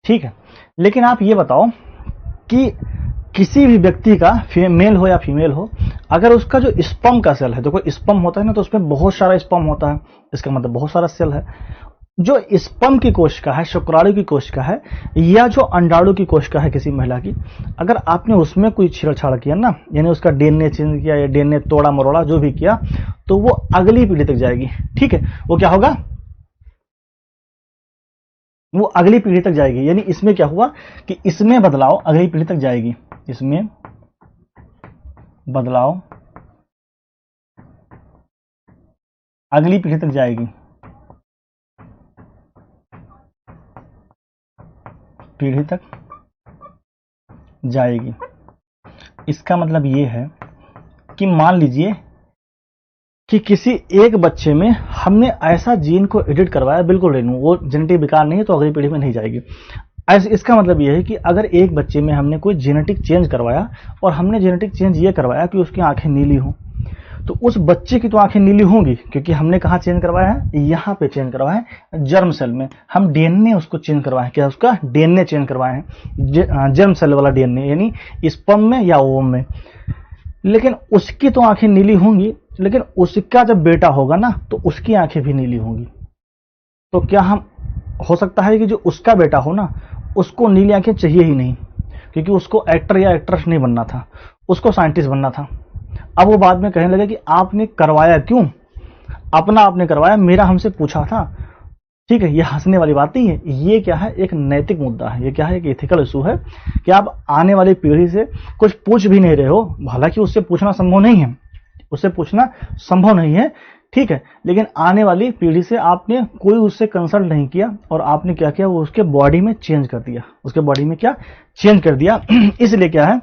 ठीक है, लेकिन आप ये बताओ कि किसी भी व्यक्ति का, मेल हो या फीमेल हो, अगर उसका जो स्पर्म का सेल है, देखो स्पर्म होता है ना, तो उसमें बहुत सारा स्पर्म होता है, इसका मतलब बहुत सारा सेल है। जो स्पर्म की कोशिका है, शुक्राणु की कोशिका है, या जो अंडाणु की कोशिका है किसी महिला की, अगर आपने उसमें कोई छेड़छाड़ किया ना, यानी उसका डीएनए चेंज किया या डीएनए तोड़ा मरोड़ा जो भी किया, तो वो अगली पीढ़ी तक जाएगी। ठीक है, वो क्या होगा? वो अगली पीढ़ी तक जाएगी। यानी इसमें क्या हुआ कि इसमें बदलाव अगली पीढ़ी तक जाएगी। इसमें बदलाव अगली पीढ़ी तक जाएगी। पीढ़ी तक जाएगी। इसका मतलब ये है कि मान लीजिए कि किसी एक बच्चे में हमने ऐसा जीन को एडिट करवाया, बिल्कुल रेनू, वो जेनेटिक विकार नहीं है तो अगली पीढ़ी में नहीं जाएगी। इसका मतलब यह है कि अगर एक बच्चे में हमने कोई जेनेटिक चेंज करवाया, और हमने जेनेटिक चेंज ये करवाया कि उसकी आंखें नीली हों, तो उस बच्चे की तो आंखें नीली होंगी, क्योंकि हमने कहाँ चेंज करवाया है? यहाँ पे चेंज करवाया है, जर्म सेल में। हम डीएनए उसको चेंज करवाए हैं। क्या? उसका डीएनए चेंज करवाए हैं, जर्म सेल वाला डीएनए, यानी स्पर्म में या ओवम में। लेकिन उसकी तो आंखें नीली होंगी, लेकिन उसका जब बेटा होगा ना, तो उसकी आंखें भी नीली होंगी। तो क्या हम हो सकता है कि जो उसका बेटा हो ना, उसको नीली आंखें चाहिए ही नहीं, क्योंकि उसको एक्टर या एक्ट्रेस नहीं बनना था, उसको साइंटिस्ट बनना था। अब वो बाद में कहने लगे कि आपने करवाया क्यों? अपना आपने करवाया, मेरा हमसे पूछा था। ठीक है, ये हंसने वाली बात नहीं है, ये क्या है? एक नैतिक मुद्दा है। ये क्या है? एक एथिकल इशू है कि आप आने वाली पीढ़ी से कुछ पूछ भी नहीं रहे हो। हालांकि उससे पूछना संभव नहीं है, उससे पूछना संभव नहीं है, ठीक है, लेकिन आने वाली पीढ़ी से आपने कोई उससे कंसल्ट नहीं किया, और आपने क्या किया? वो उसके बॉडी में चेंज कर दिया। उसके बॉडी में क्या चेंज कर दिया? इसलिए क्या है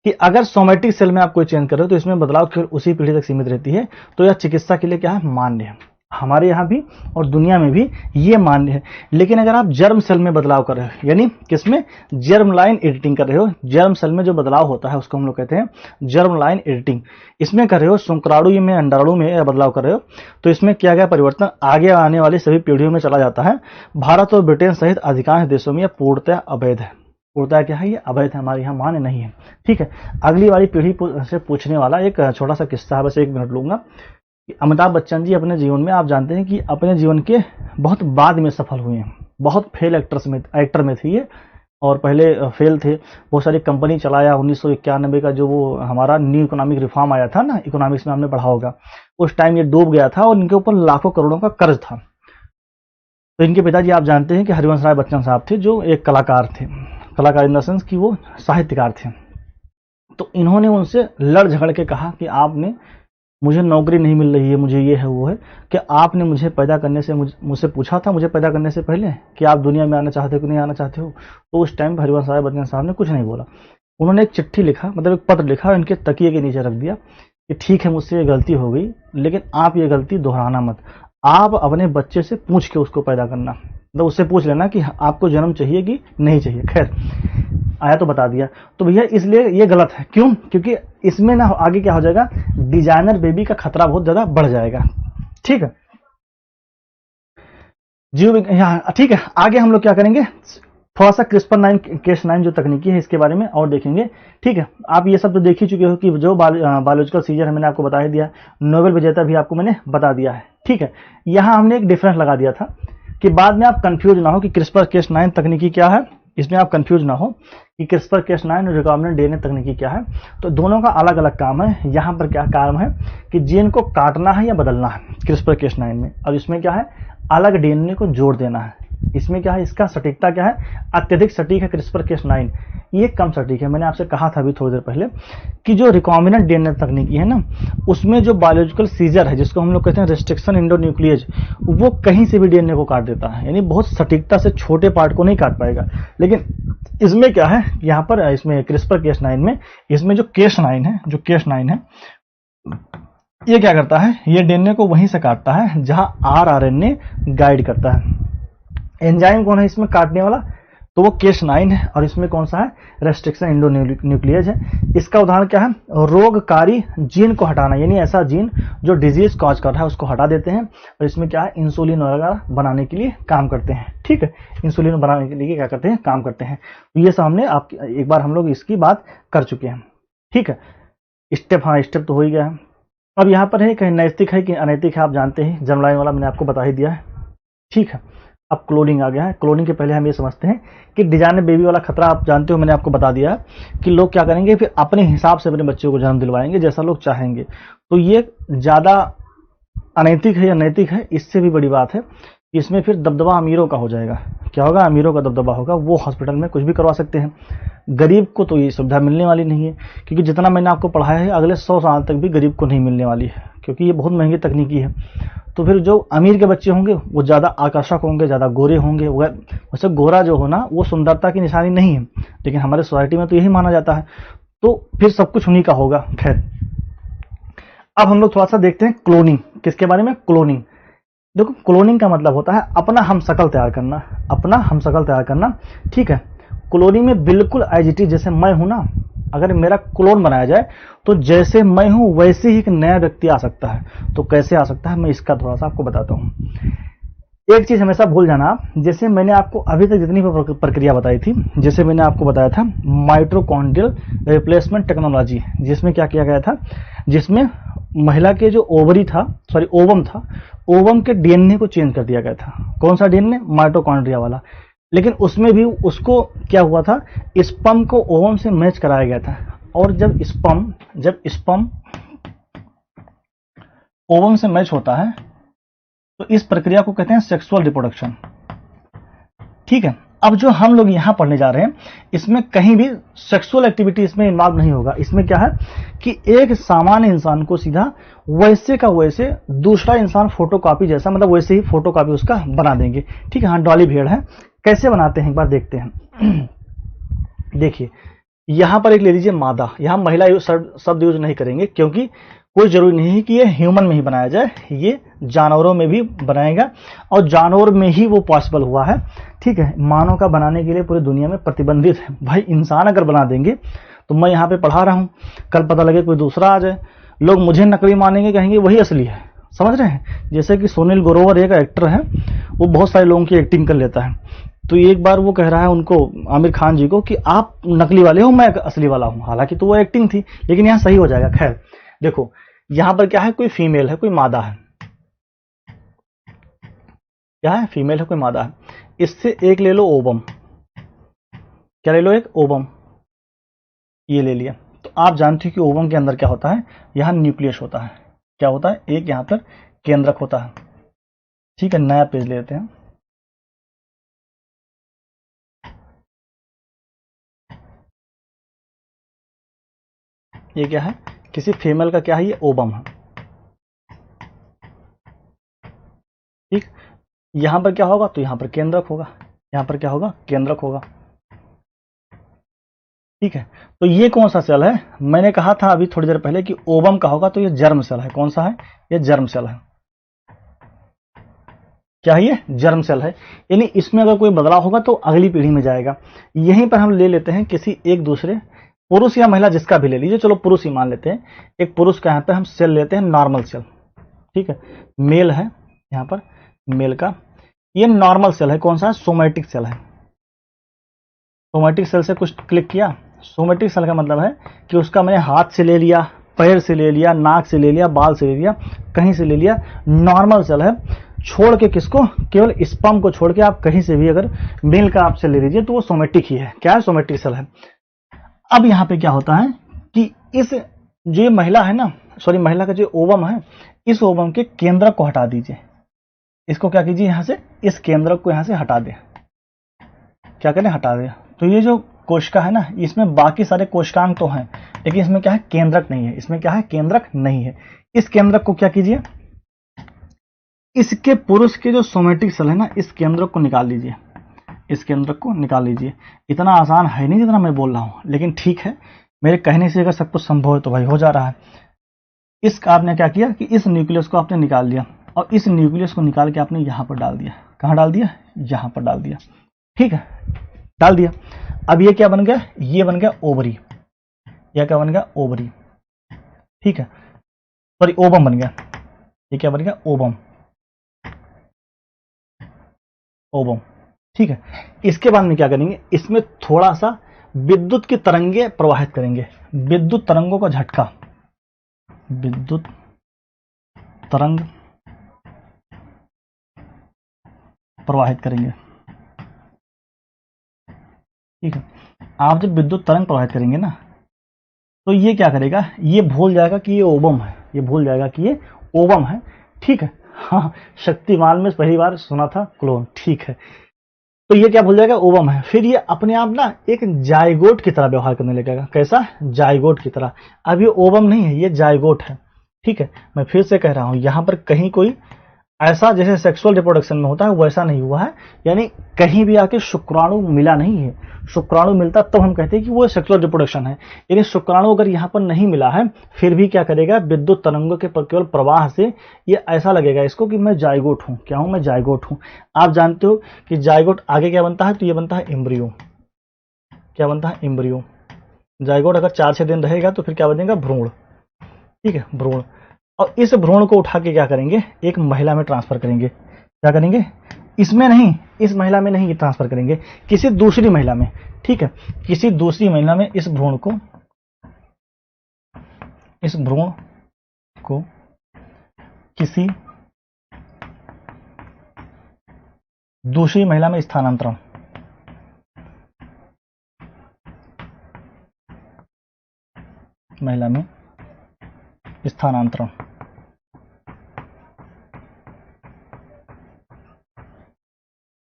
कि अगर सोमैटिक सेल में आप कोई चेंज कर रहे हो, तो इसमें बदलाव केवल उसी पीढ़ी तक सीमित रहती है। तो यह चिकित्सा के लिए क्या है? मान्य है। हमारे यहाँ भी और दुनिया में भी ये मान्य है। लेकिन अगर आप जर्म सेल में बदलाव कर रहे हो, यानी किसमें? जर्म लाइन एडिटिंग कर रहे हो, जर्म सेल में जो बदलाव होता है उसको हम लोग कहते हैं जर्म लाइन एडिटिंग। इसमें कर रहे हो, शुक्राणु में, अंडाणु में बदलाव कर रहे हो, तो इसमें किया गया परिवर्तन आगे आने वाली सभी पीढ़ियों में चला जाता है। भारत और ब्रिटेन सहित अधिकांश देशों में यह पूर्णतः अवैध है। उड़ता क्या है, ये अवैध है, हमारे यहाँ मान्य नहीं है। ठीक है, अगली वाली पीढ़ी से पूछने वाला एक छोटा सा किस्सा है, बस 1 मिनट लूंगा। अमिताभ बच्चन जी अपने जीवन में, आप जानते हैं कि अपने जीवन के बहुत बाद में सफल हुए हैं, बहुत फेल एक्टर में थे ये, और पहले फेल थे, बहुत सारी कंपनी चलाया। 1991 का जो वो हमारा न्यू इकोनॉमिक रिफॉर्म आया था ना, इकोनॉमिक्स में हमने पढ़ा होगा, उस टाइम ये डूब गया था और इनके ऊपर लाखों करोड़ों का कर्ज था। तो इनके पिताजी आप जानते हैं कि हरिवंश राय बच्चन साहब थे, जो एक कलाकार थे, कलाकार इन द सेंस कि वो साहित्यकार थे। तो इन्होंने उनसे लड़ झगड़ के कहा कि आपने, मुझे नौकरी नहीं मिल रही है, मुझे ये है वो है, कि आपने मुझे पैदा करने से मुझसे पूछा था, मुझे पैदा करने से पहले, कि आप दुनिया में आना चाहते हो कि नहीं आना चाहते हो। तो उस टाइम हरिवंश राय बच्चन साहब ने कुछ नहीं बोला। उन्होंने एक चिट्ठी लिखा, मतलब एक पत्र लिखा, इनके तकिए के नीचे रख दिया कि ठीक है, मुझसे ये गलती हो गई, लेकिन आप ये गलती दोहराना मत। आप अपने बच्चे से पूछ के उसको पैदा करना, मतलब उससे पूछ लेना कि आपको जन्म चाहिए कि नहीं चाहिए। खैर, आया तो बता दिया। तो भैया इसलिए ये गलत है। क्यों? क्योंकि इसमें ना आगे क्या हो जाएगा, डिजाइनर बेबी का खतरा बहुत ज्यादा बढ़ जाएगा। ठीक है, ठीक है, आगे हम लोग क्या करेंगे, थोड़ा सा CRISPR-Cas9 जो तकनीकी है इसके बारे में और देखेंगे। ठीक है, आप ये सब तो देख ही चुके हो कि जो बायोलॉजिकल सीजर है मैंने आपको बता ही दिया, नोबेल विजेता भी आपको मैंने बता दिया है। ठीक है, यहां हमने एक डिफरेंस लगा दिया था कि बाद में आप कंफ्यूज ना हो कि CRISPR-Cas9 तकनीकी क्या है, इसमें आप कंफ्यूज ना हो कि CRISPR-Cas9 और रिकॉम्बिनेंट DNA तकनीकी क्या है। तो दोनों का अलग अलग काम है। यहाँ पर क्या काम है कि जीन को काटना है या बदलना है CRISPR-Cas9 में, और इसमें क्या है, अलग DNA को जोड़ देना है। इसमें क्या है, इसका सटीकता क्या है, अत्यधिक सटीक है CRISPR-Cas9, ये कम सटीक है। मैंने आपसे कहा था अभी थोड़ी देर पहले कि जो रिकॉम्बिनेंट DNA तकनीकी है ना, उसमें जो बायोलॉजिकल सीजर है, जिसको हम लोग कहते हैं रेस्ट्रिक्शन एंडोन्यूक्लियेज, वो कहीं से भी DNA को काट देता है, यानी बहुत सटीकता से छोटे पार्ट को नहीं काट पाएगा। लेकिन इसमें क्या है, यहाँ पर इसमें CRISPR-Cas9 में, इसमें जो Cas9 है, ये क्या करता है, ये DNA को वहीं से काटता है जहां rRNA गाइड करता है। एंजाइम कौन है इसमें काटने वाला, तो वो Cas9 है, और इसमें कौन सा है, रेस्ट्रिक्शन एंडोन्यूक्लियेज है। इसका उदाहरण क्या है, रोगकारी जीन को हटाना, यानी ऐसा जीन जो डिजीज कॉज कर रहा है उसको हटा देते हैं, और इसमें क्या है, इंसुलिन वगैरह बनाने के लिए काम करते हैं। ठीक है, इंसुलिन बनाने के लिए क्या करते हैं, काम करते हैं। तो ये सब हमने आप एक बार हम लोग इसकी बात कर चुके हैं। ठीक है, स्टेप तो हो ही गया है। अब यहाँ पर है कहीं नैतिक है कि अनैतिक है, आप जानते हैं, जर्मलाइन वाला मैंने आपको बता ही दिया है। ठीक है, अब क्लोनिंग आ गया है। क्लोनिंग के पहले हम ये समझते हैं कि डिजाइनर बेबी वाला खतरा आप जानते हो, मैंने आपको बता दिया है कि लोग क्या करेंगे, फिर अपने हिसाब से अपने बच्चों को जन्म दिलवाएंगे जैसा लोग चाहेंगे। तो ये ज्यादा अनैतिक है या नैतिक है, इससे भी बड़ी बात है, इसमें फिर दबदबा अमीरों का हो जाएगा। क्या होगा, अमीरों का दबदबा होगा, वो हॉस्पिटल में कुछ भी करवा सकते हैं। गरीब को तो ये सुविधा मिलने वाली नहीं है, क्योंकि जितना मैंने आपको पढ़ाया है अगले 100 साल तक भी गरीब को नहीं मिलने वाली है, क्योंकि ये बहुत महंगी तकनीकी है। तो फिर जो अमीर के बच्चे होंगे वो ज्यादा आकर्षक होंगे, ज्यादा गोरे होंगे। वैसे गोरा जो होना वो सुंदरता की निशानी नहीं है, लेकिन हमारे सोसाइटी में तो यही माना जाता है। तो फिर सब कुछ उन्हीं का होगा। खैर, अब हम लोग थोड़ा सा देखते हैं क्लोनिंग, किसके बारे में, क्लोनिंग। देखो, क्लोनिंग का मतलब होता है अपना हमशक्ल तैयार करना, अपना हमशक्ल तैयार करना। ठीक है, क्लोनिंग में बिल्कुल एज इट इज, जैसे मैं हूं ना, अगर मेरा क्लोन बनाया जाए तो जैसे मैं हूं वैसे ही एक नया व्यक्ति आ सकता है। तो कैसे आ सकता है, मैं इसका थोड़ा सा आपको बताता हूं। एक चीज हमेशा भूल जाना आप, जैसे मैंने आपको अभी तक जितनी प्रक्रिया बताई थी, जैसे मैंने आपको बताया था माइटोकॉन्ड्रियल रिप्लेसमेंट टेक्नोलॉजी, जिसमें क्या किया गया था, जिसमें महिला के जो ओवम था, ओवम के DNA को चेंज कर दिया गया था। कौन सा DNA, माइटोकॉन्ड्रिया वाला। लेकिन उसमें भी उसको क्या हुआ था, स्पर्म को ओवम से मैच कराया गया था। और जब स्पर्म ओवम से मैच होता है तो इस प्रक्रिया को कहते हैं सेक्सुअल रिप्रोडक्शन। ठीक है, अब जो हम लोग यहां पढ़ने जा रहे हैं, इसमें कहीं भी सेक्सुअल एक्टिविटी इसमें इन्वॉल्व नहीं होगा। इसमें क्या है कि एक सामान्य इंसान को सीधा वैसे का वैसे दूसरा इंसान फोटोकॉपी जैसा, मतलब वैसे ही फोटोकॉपी उसका बना देंगे। ठीक है, हाँ, डॉली भेड़ है। कैसे बनाते हैं एक बार देखते हैं। देखिए, यहां पर एक ले लीजिए मादा, यहां महिला शब्द यूज नहीं करेंगे, क्योंकि कोई जरूरी नहीं है कि ये ह्यूमन में ही बनाया जाए, ये जानवरों में भी बनाएगा, और जानवर में ही वो पॉसिबल हुआ है। ठीक है, मानव का बनाने के लिए पूरी दुनिया में प्रतिबंधित है। भाई, इंसान अगर बना देंगे तो मैं यहाँ पे पढ़ा रहा हूं, कल पता लगे कोई दूसरा आ जाए, लोग मुझे नकली मानेंगे, कहेंगे वही असली है। समझ रहे हैं, जैसे कि सुनील ग्रोवर एक एक्टर है, वो बहुत सारे लोगों की एक्टिंग कर लेता है। तो एक बार वो कह रहा है उनको, आमिर खान जी को, कि आप नकली वाले हो, मैं असली वाला हूं। हालांकि तो वो एक्टिंग थी, लेकिन यहां सही हो जाएगा। खैर देखो यहां पर क्या है, कोई फीमेल है कोई मादा है, क्या है, फीमेल है कोई मादा है। इससे एक ले लो ओवम, क्या ले लो, एक ओवम, ये ले लिया। तो आप जानते हो कि ओवम के अंदर क्या होता है, यहां न्यूक्लियस होता है। क्या होता है, एक यहां पर केंद्रक होता है। ठीक है, नया पेज लेते हैं। ये क्या है, किसी फीमेल का क्या है, ये ओवम है। ठीक, यहां पर क्या होगा, तो यहां पर केंद्रक होगा, यहां पर क्या होगा, केंद्रक होगा। ठीक है, तो ये कौन सा सेल है, मैंने कहा था अभी थोड़ी देर पहले कि ओवम का होगा, तो ये जर्म सेल है। कौन सा है, ये जर्म सेल है। क्या है, ये जर्म सेल है। यानी इसमें अगर कोई बदलाव होगा तो अगली पीढ़ी में जाएगा। यहीं पर हम ले लेते हैं किसी एक दूसरे, पुरुष या महिला जिसका भी ले लीजिए, चलो पुरुष ही मान लेते हैं। एक पुरुष का यहाँ पे हम सेल लेते हैं, नॉर्मल सेल। ठीक है, मेल है यहाँ पर, मेल का ये नॉर्मल सेल है। कौन सा है, सोमैटिक सेल है। सोमैटिक सेल से कुछ क्लिक किया, सोमैटिक सेल का मतलब है कि उसका मैंने हाथ से ले लिया, पैर से ले लिया, नाक से ले लिया, बाल से ले लिया, कहीं से ले लिया, नॉर्मल सेल है। छोड़ के किसको, केवल स्पर्म को छोड़ के आप कहीं से भी अगर मेल का आपसे ले लीजिए तो वो सोमैटिक ही है। क्या है, सोमैटिक सेल है। अब यहां पे क्या होता है कि इस जो ये महिला है ना, सॉरी महिला का जो ओवम है, इस ओवम के केंद्रक को हटा दीजिए। इसको क्या कीजिए, यहां से इस केंद्रक को यहां से हटा दे। क्या करें, हटा दे। तो ये जो कोशिका है ना, इसमें बाकी सारे कोशिकांग तो हैं, लेकिन इसमें क्या है, केंद्रक नहीं है। इसमें क्या है, केंद्रक नहीं है। इस केंद्रक को क्या कीजिए, इसके पुरुष के जो सोमैटिक सेल है ना, इस केंद्रक को निकाल लीजिए, इस केंद्रक को निकाल लीजिए। इतना आसान है नहीं जितना मैं बोल रहा हूं, लेकिन ठीक है, मेरे कहने से अगर सब कुछ संभव है तो भाई हो जा रहा है। इस आपने क्या किया कि इस न्यूक्लियस को आपने निकाल लिया, और इस न्यूक्लियस को निकाल के आपने यहां पर डाल दिया। कहां डाल दिया, यहां पर डाल दिया। ठीक है, डाल दिया। अब ये क्या बन गया, ये बन गया ओवरी। यह क्या बन गया, ओवरी। ठीक है, सॉरी ओवम बन गया। ये क्या बन गया, ओवम, ओवम। ठीक है, इसके बाद में क्या करेंगे, इसमें थोड़ा सा विद्युत की तरंगे प्रवाहित करेंगे। विद्युत तरंगों का झटका, विद्युत तरंग प्रवाहित करेंगे। ठीक है, आप जब विद्युत तरंग प्रवाहित करेंगे ना, तो ये क्या करेगा, ये भूल जाएगा कि ये ओवम है, ये भूल जाएगा कि ये ओवम है। ठीक है, हाँ, शक्तिमान में पहली बार सुना था क्लोन। ठीक है, तो ये क्या भूल जाएगा, ओवम है। फिर ये अपने आप ना एक जाइगोट की तरह व्यवहार करने लगेगा। कैसा, जाइगोट की तरह। अब ये ओवम नहीं है, ये जाइगोट है। ठीक है, मैं फिर से कह रहा हूं, यहां पर कहीं कोई ऐसा जैसे सेक्सुअल रिप्रोडक्शन में होता है वैसा नहीं हुआ है। यानी कहीं भी आके शुक्राणु मिला नहीं है। शुक्राणु मिलता तब हम कहते हैं कि वो सेक्सुअल रिप्रोडक्शन है। यानी शुक्राणु अगर यहाँ पर नहीं मिला है, फिर भी क्या करेगा, विद्युत तरंगों के केवल प्रवाह से ये ऐसा लगेगा इसको कि मैं जाइगोट हूं। क्या हूं, मैं जाइगोट हूं। आप जानते हो कि जाइगोट आगे क्या बनता है, तो ये बनता है एम्ब्रियो। क्या बनता है, एम्ब्रियो। जाइगोट अगर 4-6 दिन रहेगा तो फिर क्या बनेगा, भ्रूण। ठीक है, भ्रूण। और इस भ्रूण को उठा के क्या करेंगे, एक महिला में ट्रांसफर करेंगे। क्या करेंगे, इसमें नहीं, इस महिला में नहीं ट्रांसफर करेंगे, किसी दूसरी महिला में। ठीक है, किसी दूसरी महिला में इस भ्रूण को किसी दूसरी महिला में स्थानांतरण, महिला में स्थानांतरण।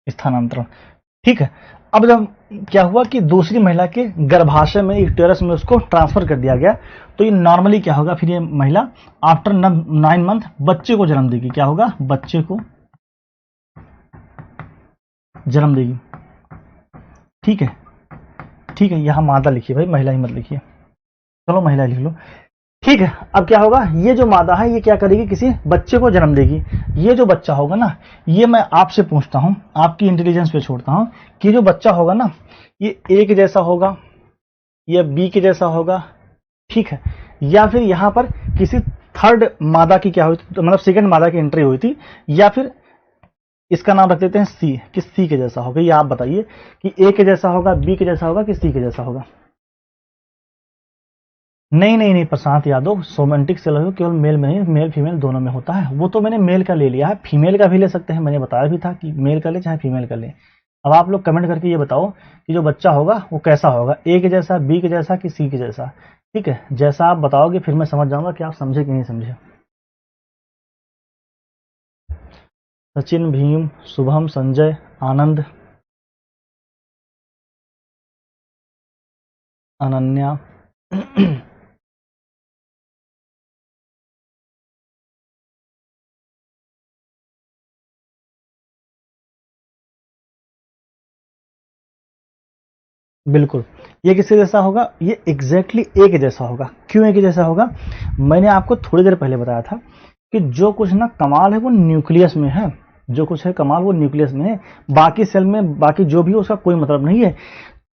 स्थानांतरण। ठीक है, अब जब क्या हुआ कि दूसरी महिला के गर्भाशय में, यूटेरस में उसको ट्रांसफर कर दिया गया, तो ये नॉर्मली क्या होगा, फिर ये महिला आफ्टर 9 मंथ बच्चे को जन्म देगी। क्या होगा, बच्चे को जन्म देगी। ठीक है, ठीक है, यहां मादा लिखिए भाई, महिला ही मत लिखिए। चलो महिला लिख लो। ठीक है, अब क्या होगा, ये जो मादा है ये क्या करेगी, किसी बच्चे को जन्म देगी। ये जो बच्चा होगा ना, ये मैं आपसे पूछता हूं, आपकी इंटेलिजेंस पे छोड़ता हूं, कि जो बच्चा होगा ना, ये ए के जैसा होगा या बी के जैसा होगा। ठीक है, या फिर यहां पर किसी थर्ड मादा की क्या हुई थी, मतलब सेकंड मादा की एंट्री हुई थी, या फिर इसका नाम रख देते हैं सी, कि सी के जैसा होगा। ये आप बताइए कि ए के जैसा होगा, बी के जैसा होगा कि सी के जैसा होगा? नहीं नहीं नहीं प्रशांत यादव, सोमेंटिक सेल केवल मेल में नहीं, मेल फीमेल दोनों में होता है। वो तो मैंने मेल का ले लिया है, फीमेल का भी ले सकते हैं, मैंने बताया भी था कि मेल का ले चाहे फीमेल का ले। अब आप लोग कमेंट करके ये बताओ कि जो बच्चा होगा वो कैसा होगा, ए के जैसा, बी के जैसा कि सी के जैसा? ठीक है, जैसा आप बताओगे फिर मैं समझ जाऊंगा कि आप समझे कि नहीं समझे। सचिन, भीम, शुभम, संजय, आनंद, अनन्या बिल्कुल, ये किसके जैसा होगा? ये एग्जैक्टली ए के जैसा होगा। क्यों ए के जैसा होगा? मैंने आपको थोड़ी देर पहले बताया था कि जो कुछ ना कमाल है वो न्यूक्लियस में है, जो कुछ है कमाल वो न्यूक्लियस में है, बाकी सेल में बाकी जो भी हो उसका कोई मतलब नहीं है।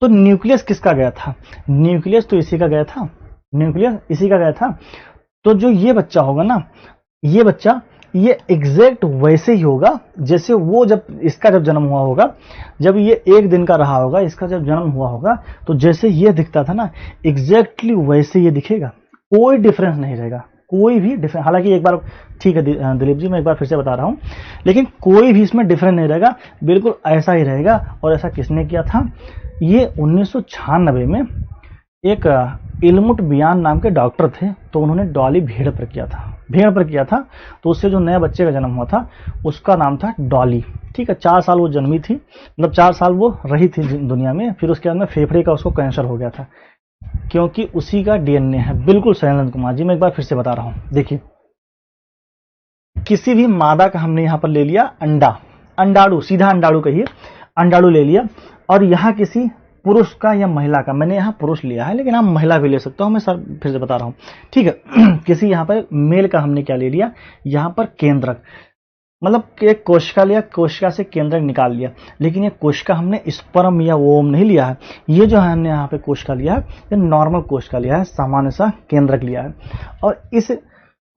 तो न्यूक्लियस किसका गया था? न्यूक्लियस तो इसी का गया था, न्यूक्लियस इसी का गया था। तो जो ये बच्चा होगा ना, ये बच्चा ये एग्जैक्ट वैसे ही होगा जैसे वो जब इसका जब जन्म हुआ होगा, जब ये 1 दिन का रहा होगा, इसका जब जन्म हुआ होगा, तो जैसे ये दिखता था ना एग्जैक्टली वैसे ये दिखेगा, कोई डिफरेंस नहीं रहेगा, कोई भी डिफरेंस। हालांकि एक बार ठीक है दिलीप जी, मैं एक बार फिर से बता रहा हूं, लेकिन कोई भी इसमें डिफरेंस नहीं रहेगा, बिल्कुल ऐसा ही रहेगा। और ऐसा किसने किया था? ये 1996 में एक इल्मुट बियान नाम के डॉक्टर थे, तो उन्होंने डॉली भेड़ पर किया था, भेड़ पर किया था। तो उससे जो नया बच्चे का जन्म हुआ था उसका नाम था डॉली। ठीक है, 4 साल वो जन्मी थी, मतलब 4 साल वो रही थी दुनिया में। फिर उसके बाद में फेफड़े का उसको कैंसर हो गया था, क्योंकि उसी का डीएनए है। बिल्कुल शैलेंद्र कुमार जी, मैं एक बार फिर से बता रहा हूं, देखिए किसी भी मादा का हमने यहाँ पर ले लिया अंडा, अंडाणु, सीधा अंडाणु कहिए, अंडाणु ले लिया, और यहाँ किसी पुरुष का या महिला का, मैंने यहाँ पुरुष लिया है लेकिन आप महिला भी ले सकते हो, मैं सर फिर से बता रहा हूँ। ठीक है किसी यहाँ पर मेल का हमने क्या ले लिया, यहाँ पर केंद्रक, मतलब एक कोशिका लिया, कोशिका से केंद्रक निकाल लिया, लेकिन ये कोशिका हमने स्पर्म या ओम नहीं लिया है। ये जो है हमने यहाँ पे कोशिका लिया है, ये नॉर्मल कोशिका लिया है, सामान्य सा केंद्रक लिया है। और इस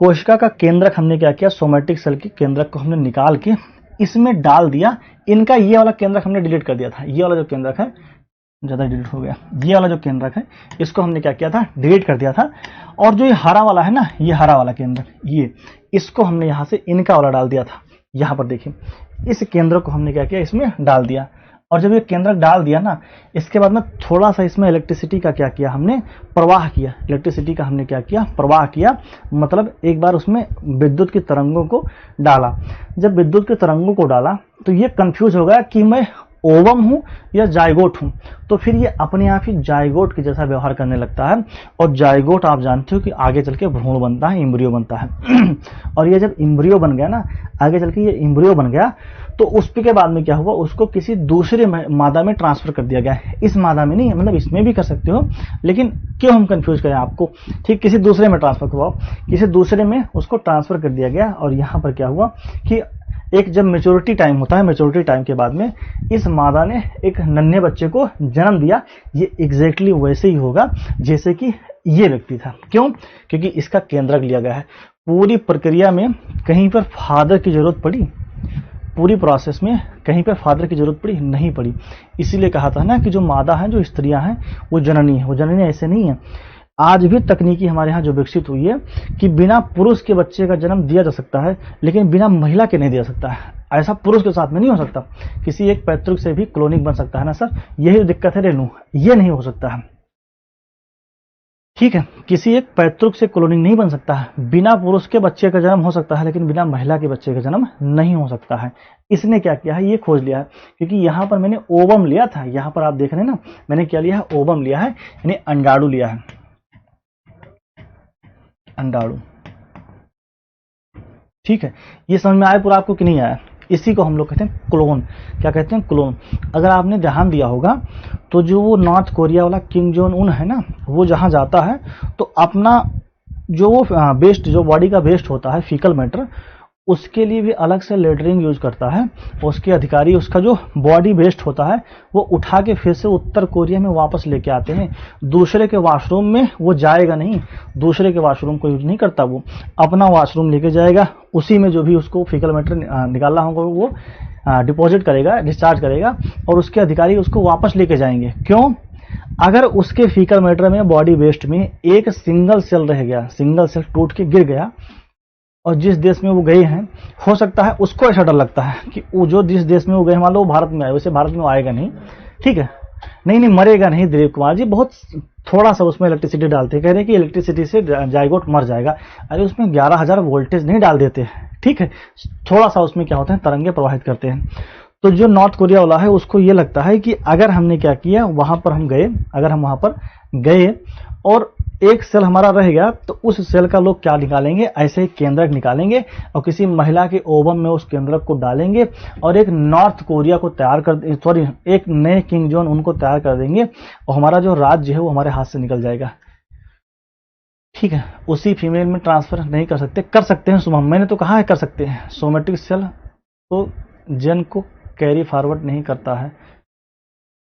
कोशिका का केंद्रक हमने क्या किया, सोमेटिक सेल के केंद्रक को हमने निकाल के इसमें डाल दिया। इनका ये वाला केंद्रक हमने डिलीट कर दिया था, ये वाला जो केंद्रक है ज्यादा डिलीट हो गया, ये वाला जो केंद्रक है इसको हमने क्या किया था, डिलीट कर दिया था। और जो ये हरा वाला है ना, ये हरा वाला केंद्रक, ये इसको हमने यहाँ से इनका वाला डाल दिया था। यहाँ पर देखिए इस केंद्र को हमने क्या किया, इसमें डाल दिया। और जब ये केंद्रक डाल दिया ना, इसके बाद में थोड़ा सा इसमें इलेक्ट्रिसिटी का क्या किया हमने, प्रवाह किया। इलेक्ट्रिसिटी का हमने क्या किया, प्रवाह किया, मतलब एक बार उसमें विद्युत की तरंगों को डाला। जब विद्युत की तरंगों को डाला तो ये कंफ्यूज हो गया कि मैं ओवम हूं या जायगोट हूं, तो फिर ये अपने आप ही जायगोट के जैसा व्यवहार करने लगता है। और जायगोट आप जानते हो कि आगे चल के भ्रूण बनता है, इम्ब्रियो बनता है और ये जब इम्ब्रियो बन गया ना, आगे चल के ये इम्ब्रियो बन गया, तो उसके के बाद में क्या हुआ, उसको किसी दूसरे मादा में ट्रांसफर कर दिया गया। इस मादा में नहीं, मतलब इसमें भी कर सकते हो, लेकिन क्यों हम कंफ्यूज करें आपको, ठीक, किसी दूसरे में ट्रांसफर करवाओ, किसी दूसरे में उसको ट्रांसफर कर दिया गया। और यहाँ पर क्या हुआ कि एक जब मेच्योरिटी टाइम होता है, मेच्योरिटी टाइम के बाद में इस मादा ने एक नन्हे बच्चे को जन्म दिया। ये एग्जैक्टली वैसे ही होगा जैसे कि ये व्यक्ति था। क्यों? क्योंकि इसका केंद्रक लिया गया है। पूरी प्रक्रिया में कहीं पर फादर की जरूरत पड़ी, पूरी प्रोसेस में कहीं पर फादर की जरूरत पड़ी नहीं पड़ी। इसीलिए कहा था ना कि जो मादा है, जो स्त्रियां हैं, वो जननी है। वो जननी ऐसे नहीं है। आज भी तकनीकी हमारे यहाँ जो विकसित हुई है कि बिना पुरुष के बच्चे का जन्म दिया जा सकता है, लेकिन बिना महिला के नहीं दिया सकता है। ऐसा पुरुष के साथ में नहीं हो सकता। किसी एक पैतृक से भी क्लोनिंग बन सकता है ना सर, यही दिक्कत है रेनू, ये नहीं हो सकता है। ठीक है, किसी एक पैतृक से क्लोनिंग नहीं बन सकता है। बिना पुरुष के बच्चे का जन्म हो सकता है, लेकिन बिना महिला के बच्चे का जन्म नहीं हो सकता है। इसने क्या किया है, ये खोज लिया है। क्योंकि यहाँ पर मैंने ओवम लिया था, यहाँ पर आप देख रहे हैं ना, मैंने क्या लिया है, ओवम लिया है, यानी अंडाणु लिया है, अंडाणु। ठीक है, ये समझ में आया पूरा आपको कि नहीं आया? इसी को हम लोग कहते हैं क्लोन। क्या कहते हैं? क्लोन। अगर आपने ध्यान दिया होगा तो जो वो नॉर्थ कोरिया वाला किम जोंग उन है ना, वो जहां जाता है तो अपना जो वो वेस्ट, जो बॉडी का वेस्ट होता है, फीकल मैटर, उसके लिए भी अलग से लेटरिंग यूज करता है। उसके अधिकारी उसका जो बॉडी वेस्ट होता है वो उठा के फिर से उत्तर कोरिया में वापस लेके आते हैं। दूसरे के वॉशरूम में वो जाएगा नहीं, दूसरे के वॉशरूम को यूज नहीं करता, वो अपना वॉशरूम लेके जाएगा, उसी में जो भी उसको फीकल मैटर निकालना होगा वो डिपॉजिट करेगा, डिस्चार्ज करेगा, और उसके अधिकारी उसको वापस लेके जाएंगे। क्यों? अगर उसके फीकल मैटर में, बॉडी वेस्ट में एक सिंगल सेल रह गया, सिंगल सेल टूट के गिर गया, और जिस देश में वो गए हैं, हो सकता है उसको ऐसा डर लगता है कि वो जो जिस देश में वो गए, मान लो वो भारत में आए, वैसे भारत में वो आएगा नहीं, ठीक है, नहीं मरेगा नहीं दिलीप कुमार जी, बहुत थोड़ा सा उसमें इलेक्ट्रिसिटी डालते हैं, कह रहे हैं कि इलेक्ट्रिसिटी से जाइगोट मर जाएगा। अरे उसमें 11,000 वोल्टेज नहीं डाल देते, ठीक है, थोड़ा सा उसमें क्या होता है, तरंगे प्रवाहित करते हैं। तो जो नॉर्थ कोरिया वाला है उसको ये लगता है कि अगर हमने क्या किया, वहां पर हम गए, अगर हम वहां पर गए और एक सेल हमारा रह गया, तो उस सेल का लोग क्या निकालेंगे, ऐसे ही केंद्रक निकालेंगे और किसी महिला के ओवम में उस केंद्रक को डालेंगे और एक नॉर्थ कोरिया को तैयार कर, सॉरी, एक नए किंग जॉन उनको तैयार कर देंगे, और हमारा जो राज्य है वो हमारे हाथ से निकल जाएगा। ठीक है, उसी फीमेल में ट्रांसफर नहीं कर सकते, कर सकते हैं शुभम, मैंने तो कहा है कर सकते हैं। सोमेटिक सेल तो जेन को कैरी फॉरवर्ड नहीं करता है,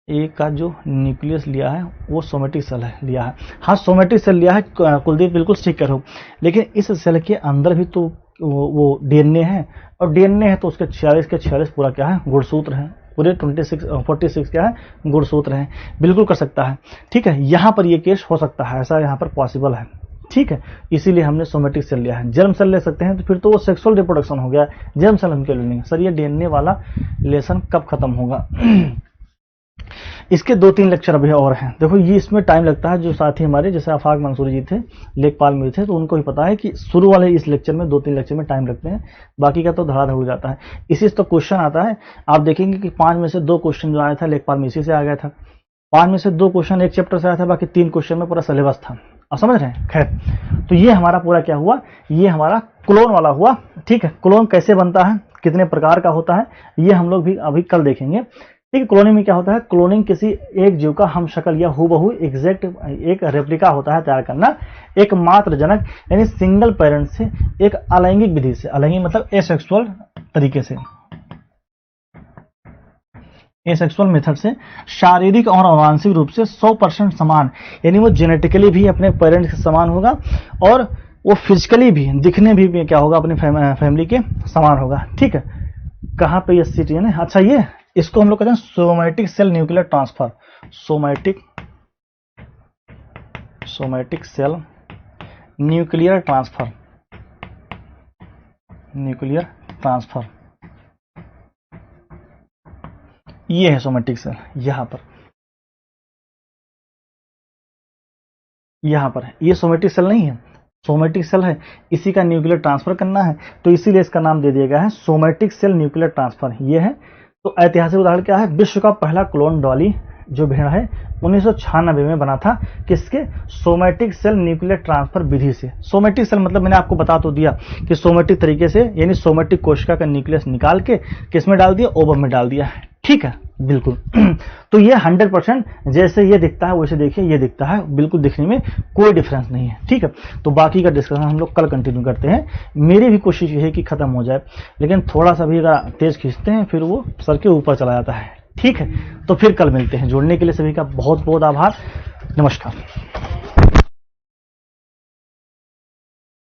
ए का जो न्यूक्लियस लिया है वो सोमेटिक सेल है लिया है। हाँ, सोमेटिक सेल लिया है कुलदीप, बिल्कुल ठीक करो, लेकिन इस सेल के अंदर भी तो वो डीएनए है, और डीएनए है तो उसके 46 के 46 पूरा क्या है, गुणसूत्र है, पूरे 46 क्या है, गुणसूत्र है, बिल्कुल कर सकता है। ठीक है, यहाँ पर ये केस हो सकता है, ऐसा यहाँ पर पॉसिबल है। ठीक है, इसीलिए हमने सोमेटिक सेल लिया है। जर्म सेल ले सकते हैं तो फिर तो वो सेक्सुअल रिप्रोडक्शन हो गया, जर्म सेल हम क्यों लेंगे सर? ये डीएनए वाला लेसन कब खत्म होगा? इसके 2-3 लेक्चर अभी और हैं। देखो ये इसमें टाइम लगता है, जो साथी हमारे जैसे आफाक मंसूरी जी थे, लेखपाल में थे, तो उनको भी पता है कि शुरू वाले इस लेक्चर में 2-3 लेक्चर में टाइम लगते हैं, बाकी का तो धड़ाधड़ हो जाता है। इसी से तो क्वेश्चन आता है, आप देखेंगे कि 5 में से 2 क्वेश्चन जो आया था लेखपाल में इसी से आ गया था, 5 में से 2 क्वेश्चन एक चैप्टर से आया था, बाकी 3 क्वेश्चन में पूरा सिलेबस था, आप समझ रहे हैं। खैर, तो ये हमारा पूरा क्या हुआ, ये हमारा क्लोन वाला हुआ। ठीक है, क्लोन कैसे बनता है, कितने प्रकार का होता है, ये हम लोग भी अभी कल देखेंगे। ठीक है, क्लोनिंग में क्या होता है, क्लोनिंग किसी एक जीव का हम शक्ल या हूबहू एग्जैक्ट एक रेप्लिका होता है तैयार करना, एक मात्र जनक यानी सिंगल पेरेंट से, एक अलैंगिक विधि से, अलैंगिक मतलब एसेक्सुअल तरीके से, एसेक्सुअल मेथड से, शारीरिक और आनुवंशिक रूप से 100% समान, यानी वो जेनेटिकली भी अपने पेरेंट्स के समान होगा और वो फिजिकली भी, दिखने भी क्या होगा, अपनी फैमिली के समान होगा। ठीक है, कहाँ पे ये सिटी है ना, अच्छा ये इसको हम लोग कहते हैं somatic cell nuclear transfer, somatic cell nuclear transfer, nuclear transfer, ये है सोमैटिक सेल। यहां पर है, ये सोमैटिक सेल नहीं है, सोमैटिक सेल है, इसी का न्यूक्लियर ट्रांसफर करना है, तो इसीलिए इसका नाम दे दिया गया है सोमैटिक सेल न्यूक्लियर ट्रांसफर। ये है, तो ऐतिहासिक उदाहरण क्या है, विश्व का पहला क्लोन डॉली जो भेड़ है 1996 में बना था, किसके, सोमैटिक सेल न्यूक्लियर ट्रांसफर विधि से। सोमैटिक सेल मतलब मैंने आपको बता तो दिया कि सोमैटिक तरीके से, यानी सोमैटिक कोशिका का न्यूक्लियस निकाल के किसमें डाल दिया, ओवम में डाल दिया। ठीक है, बिल्कुल। तो ये 100% जैसे ये दिखता है वैसे देखिए ये दिखता है, बिल्कुल दिखने में कोई डिफरेंस नहीं है। ठीक है, तो बाकी का डिस्कशन हम लोग कल कंटिन्यू करते हैं। मेरी भी कोशिश ये है कि खत्म हो जाए, लेकिन थोड़ा सा भी अगर तेज खींचते हैं फिर वो सर के ऊपर चला जाता है। ठीक है, तो फिर कल मिलते हैं। जुड़ने के लिए सभी का बहुत बहुत आभार, नमस्कार।